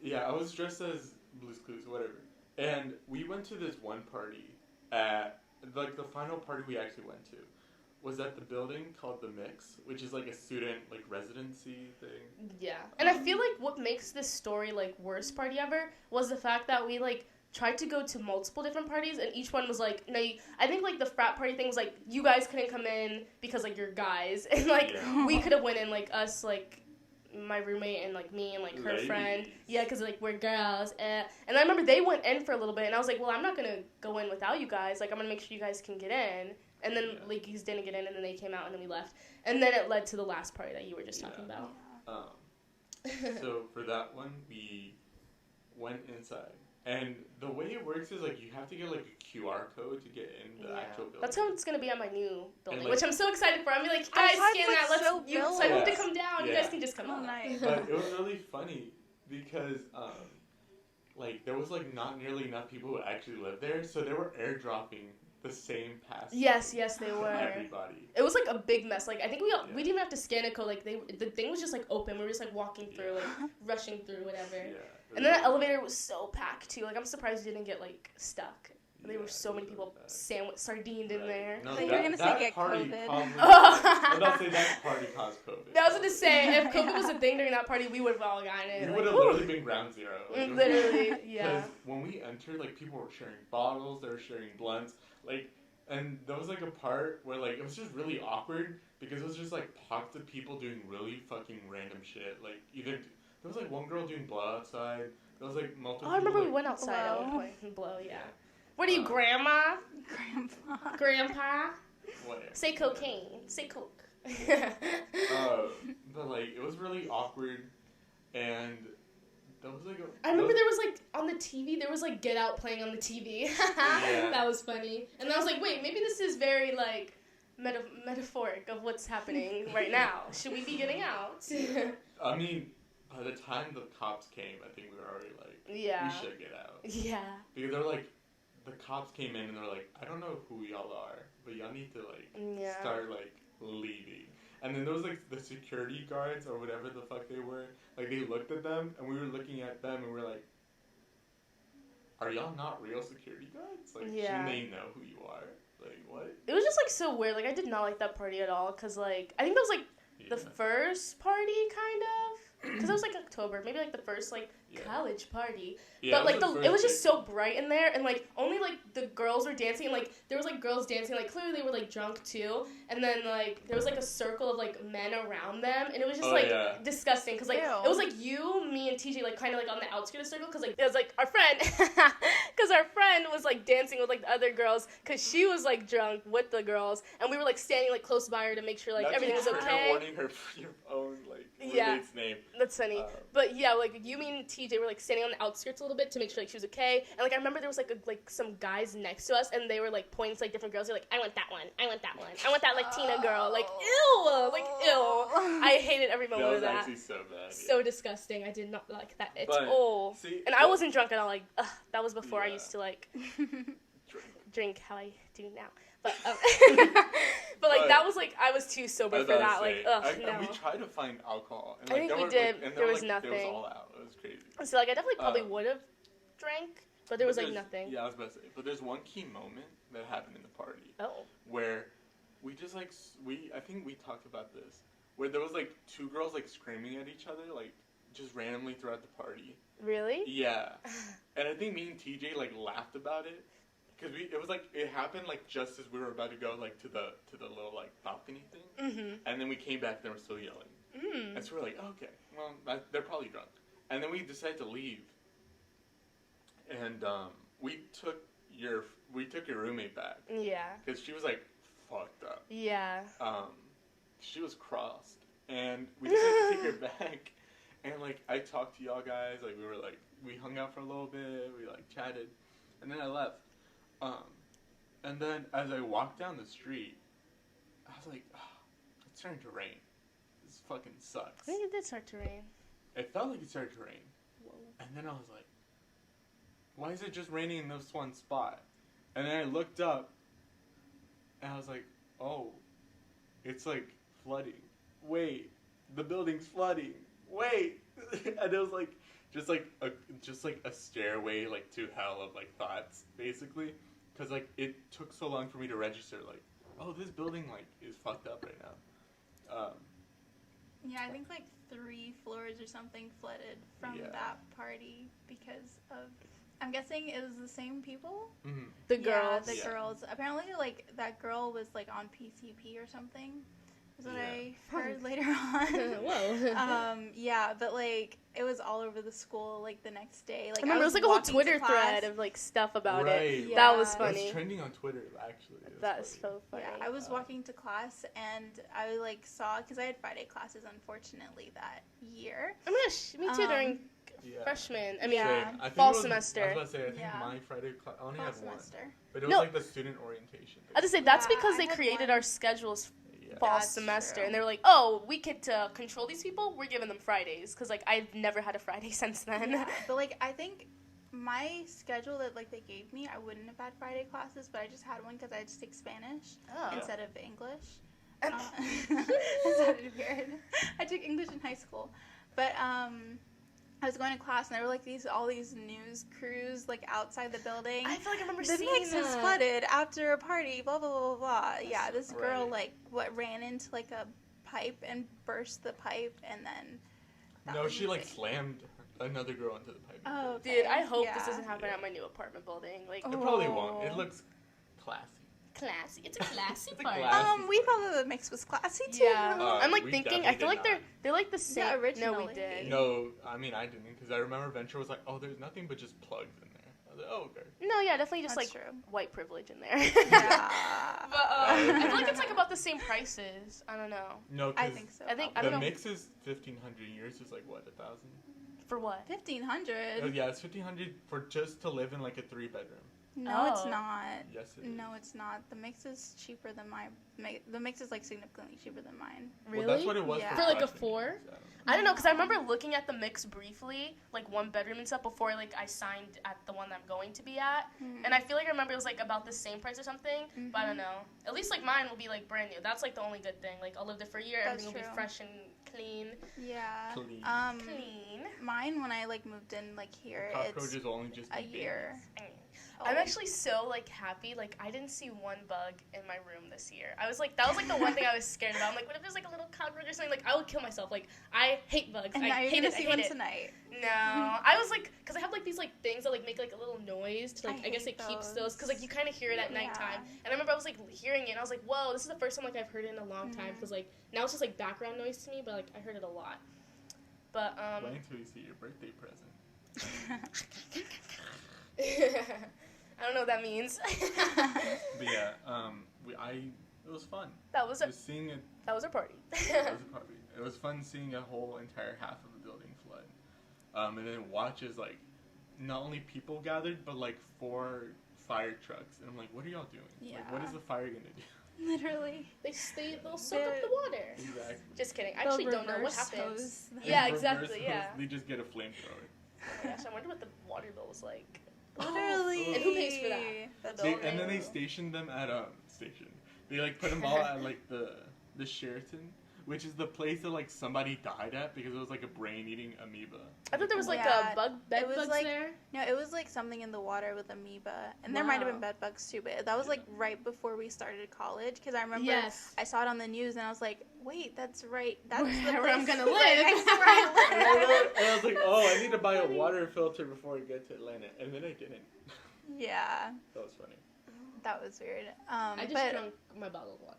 yeah, I was dressed as Blue's Clues, whatever. And we went to this one party at like the final party we actually went to was at the building called The Mix, which is like a student like residency thing. Yeah. And I feel like what makes this story like worst party ever was the fact that we like tried to go to multiple different parties and each one was like, no, I think like the frat party thing was like you guys couldn't come in because like you're guys and like we could have went in like us like my roommate and like me and like her friend, because like we're girls, and I remember they went in for a little bit and I was like, well, I'm not gonna go in without you guys, like I'm gonna make sure you guys can get in, and then like you didn't get in and then they came out and then we left, and then it led to the last party that you were just talking about. So for that one we went inside. And the way it works is, like, you have to get, like, a QR code to get in the actual building. That's how it's going to be at my new building, like, which I'm so excited for. I'm like, guys, scan that. So I hope to come down. You guys can just come on. Nice. But it was really funny because, like, there was, like, not nearly enough people who actually lived there. So they were airdropping the same pass. Yes, they were. Everybody. It was, like, a big mess. Like, I think we didn't even have to scan a code. Like, the thing was just, like, open. We were just, like, walking through, like, rushing through, whatever. Yeah. And then the elevator was so packed, too. Like, I'm surprised we didn't get, like, stuck. There were so many people sardined in there. No, you were going to say get COVID. I'm not saying that party caused COVID. I was going to say, if COVID was a thing during that party, we would have all gotten it. We would have literally been ground zero. Like, literally, yeah. Because when we entered, like, people were sharing bottles, they were sharing blunts, like, and there was, like, a part where, like, it was just really awkward because it was just, like, pockets of people doing really fucking random shit. Like, either... There was, like, one girl doing blow outside. There was, like, multiple I remember people, we went outside at one point and blow, yeah. What are you, Grandma? Grandpa? Whatever. Say cocaine. Say coke. But, like, it was really awkward, and there was, like, I remember there was, like, on the TV, there was, like, Get Out playing on the TV. Yeah. That was funny. And I was like, wait, maybe this is very, like, metaphoric of what's happening right now. Should we be getting out? I mean... By the time the cops came, I think we were already like, we should get out. Yeah. Because they're like, the cops came in and they're like, I don't know who y'all are, but y'all need to like, start like, leaving. And then there was like, the security guards or whatever the fuck they were, like they looked at them and we were looking at them and we were like, are y'all not real security guards? Like, shouldn't they know who you are? Like, what? It was just like so weird. Like, I did not like that party at all because like, I think that was like the first party kind of. Because it was like October, maybe like the first like college party, but like it was just so bright in there, and like only like the girls were dancing, and like there was like girls dancing, like clearly they were like drunk too, and then like there was like a circle of like men around them, and it was just disgusting, because like it was like you, me, and TJ like kind of like on the outskirts of the circle, because like it was like our friend, because our friend was like dancing with like the other girls, because she was like drunk with the girls, and we were like standing like close by her to make sure like everything was okay. Warning her for your own like roommate's name. That's funny. But yeah, like you, me, and TJ were like standing on the outskirts a little bit to make sure like she was okay. And like I remember there was like some guys next to us, and they were like pointing to like different girls. They're like, I want that one. I want that one. I want that Latina girl. Like ew. Like ew. I hated every moment of that. Actually so bad. So disgusting. I did not like that at but, all. See, and I wasn't drunk at all. Like that was before I used to like drink how I do now. But, but like, that was like, I was too sober for that. Like, no. We tried to find alcohol. And, I think we did. Like, there was nothing. It was all out. It was crazy. So, like, I definitely probably would have drank, but there was, like, nothing. Yeah, I was about to say. But there's one key moment that happened in the party. Oh. Where we just, like, I think we talked about this. Where there was, like, two girls, like, screaming at each other, like, just randomly throughout the party. Really? Yeah. And I think me and TJ, like, laughed about it. Because it happened, like, just as we were about to go, like, to the little, like, balcony thing. Mm-hmm. And then we came back and they were still yelling. Mm. And so we're like, oh, okay, well, they're probably drunk. And then we decided to leave. And we took your roommate back. Yeah. Because she was, like, fucked up. Yeah. She was crossed. And we decided to take her back. And, like, I talked to y'all guys. Like, we hung out for a little bit. We, like, chatted. And then I left. And then as I walked down the street, I was like, oh, it's starting to rain. This fucking sucks. I think it did start to rain. It felt like it started to rain. Whoa. And then I was like, why is it just raining in this one spot? And then I looked up, and I was like, oh, it's like flooding. Wait, the building's flooding. Wait. And it was like, just like a stairway, like, to hell of, like, thoughts, basically. Because, like, it took so long for me to register, like, oh, this building, like, is fucked up right now. Yeah, I think, like, 3 floors or something flooded from that party because of... I'm guessing it was the same people? Mm-hmm. The girls. Yeah, the girls. Apparently, like, that girl was, like, on PCP or something. Is what I heard later on. Whoa. Yeah, but, like, it was all over the school, like, the next day. Like, I remember it was, like, a whole Twitter thread of, like, stuff about it. Yeah. That was funny. It's trending on Twitter, actually. That's so funny. Yeah, I was walking to class, and I, like, saw... Because I had Friday classes, unfortunately, that year. Oh, my gosh. Me too, during freshman. I mean, fall semester. I was about to say, I think my Friday class... I only had one. But it was, like, the student orientation. I was going to say, that's because they created our schedules fall semester, and they were like, oh, we get to control these people, we're giving them Fridays, because, like, I've never had a Friday since then. Yeah, but, like, I think my schedule that, like, they gave me, I wouldn't have had Friday classes, but I just had one because I had to take Spanish instead of English. That sounded weird. I took English in high school, but, I was going to class, and there were, like, all these news crews, like, outside the building. I feel like I remember seeing that. The mix was flooded after a party, blah, blah, blah, blah. Yeah, this girl, like, ran into, like, a pipe and burst the pipe, and then... No, she, like, slammed another girl into the pipe. Oh, okay. Dude, I hope this doesn't happen at my new apartment building. Like, it probably won't. It looks classy. It's a classy party. We thought the mix was classy too. Yeah, I'm like thinking. I feel like they're like the same. Yeah, originally. No, we did. No, I mean I didn't, because I remember Venture was like, oh, there's nothing but just plugs in there. I was like, oh, okay. No, yeah, definitely just That's like true. white privilege in there. Yeah. But I feel like it's like about the same prices. I don't know. No, I think so. I don't know. The mix is 1,500. Yours is like what, 1,000? For what? 1,500. Oh, yeah, it's 1,500 for just to live in like a 3-bedroom. No, it's not. Yes, it is. No, it's not. The mix is cheaper than mine. The mix is like significantly cheaper than mine. Really? Well, that's what it was for like a 4. I don't know, because I remember looking at the mix briefly, like 1 bedroom and stuff, before like I signed at the one that I'm going to be at, and I feel like I remember it was like about the same price or something. But I don't know. At least like mine will be like brand new. That's like the only good thing. Like I'll live there for a year. Everything will be fresh and clean. Yeah. Clean. Mine when I like moved in like here, cockroaches it's only just a year. I'm actually so, like, happy. Like, I didn't see 1 bug in my room this year. I was, like, that was, like, the one thing I was scared about. I'm like, what if there's, like, a little cockroach or something? Like, I would kill myself. Like, I hate bugs. And I now hate you're it. gonna see one tonight. No. I was, like, because I have, like, these, like, things that, like, make, like, a little noise to, like, I guess it keeps those. Because, like, you kind of hear it at nighttime. And I remember I was, like, hearing it, and I was like, whoa, this is the first time, like, I've heard it in a long time. Because, like, now it's just, like, background noise to me, but, like, I heard it a lot. But, wait until you see your birthday present. I don't know what that means. But yeah, it was fun. That was our party. That was a party. It was fun seeing a whole entire half of the building flood. And then watch as like not only people gathered, but like 4 fire trucks. And I'm like, what are y'all doing? Yeah. Like, what is the fire gonna do? Literally. They'll soak up the water. Exactly. Just kidding. I actually don't know what happens. Yeah, exactly. Yeah. They just get a flamethrower. Oh my gosh, I wonder what the water bill was like. Literally. And who pays for that? And then they stationed them at station. They like put them all at like the Sheraton, which is the place that like somebody died at because it was like a brain-eating amoeba. I thought there was like a bed bugs like, there. No, it was like something in the water with amoeba, and there might have been bed bugs too. But that was like right before we started college, because I remember I saw it on the news, and I was like, wait, that's right. That's the place where I'm gonna live. Right next to where I live. And I was like, oh, I need to buy a water filter before I get to Atlanta, and then I didn't. Yeah. That was funny. That was weird. I just drank my bottled water.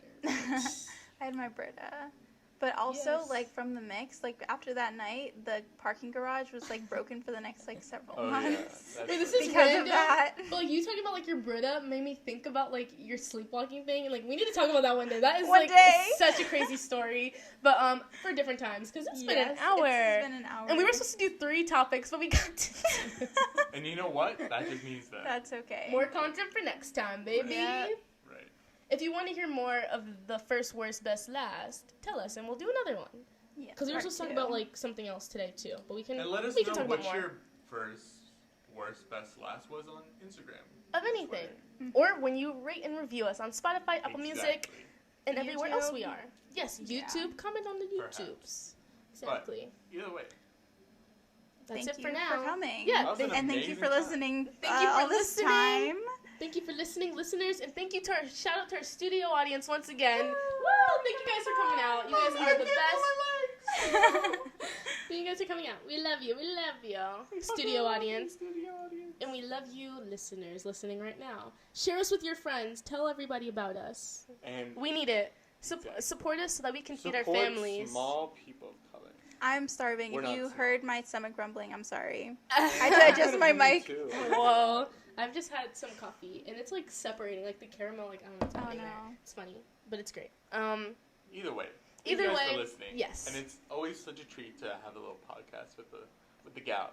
I had my Brita. But also, like, from the mix, like, after that night, the parking garage was, like, broken for the next, like, several months. Yeah, wait, this is because random, of that. But, like, you talking about, like, your Brita made me think about, like, your sleepwalking thing. And, like, we need to talk about that one day. That is, such a crazy story. But, for different times, because it's been an hour. It's been an hour. And we were supposed to do 3 topics, but we got to And you know what? That just means that. That's okay. More content for next time, baby. Yeah. If you want to hear more of the first, worst, best, last, tell us, and we'll do another one. Yeah. Because we were supposed to talk about, like, something else today, too. But we can And let us know talk what your first, worst, best, last was on Instagram. Of anything. Mm-hmm. Or when you rate and review us on Spotify, Apple Music, and everywhere else we are. Yes, YouTube. Comment on the YouTubes. Exactly. But either way. That's it for now. Thank you for coming. Yeah. And thank you for listening Thank you for all this time. Thank you for listening, listeners, and thank you to our shout out to our studio audience once again. Woo! Thank you guys for coming out. You guys are the best. Thank you guys for coming out. We love you. We love you, studio audience. And we love you, listeners, listening right now. Share us with your friends. Tell everybody about us. And we need it. Support us so that we can feed our families. Small people of color. I'm starving. If you heard my stomach grumbling, I'm sorry. I had to adjust my mic. Whoa. I've just had some coffee, and it's, like, separating, like, the caramel, like, I don't know what's happening there. It's funny, but it's great. Either way. Thank you guys for listening. Yes. And it's always such a treat to have a little podcast with the gals.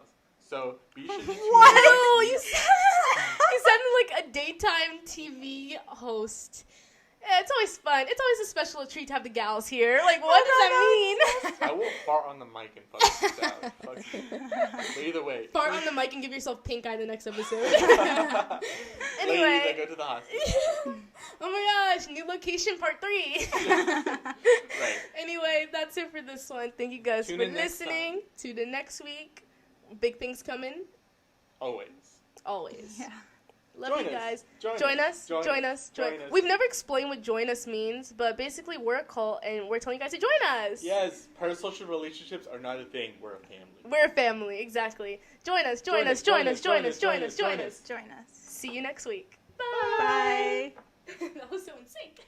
So, be sure to tune in. Whoa! You sounded like a daytime TV host. Yeah, it's always fun. It's always a special treat to have the gals here. Like, what does that mean? I will fart on the mic and fuck this out. But either way. Fart on the mic and give yourself pink eye the next episode. Anyway. Ladies, I go to the hospital. Oh my gosh, new location part 3. Right. Anyway, that's it for this one. Thank you guys for listening. Tune in next week. Big things coming. Always. Yeah. Love you guys. Join us. We've never explained what join us means, but basically we're a cult and we're telling you guys to join us. Yes, parasocial relationships are not a thing. We're a family. We're a family, exactly. Join us. See you next week. Bye. Bye. That was so in sync.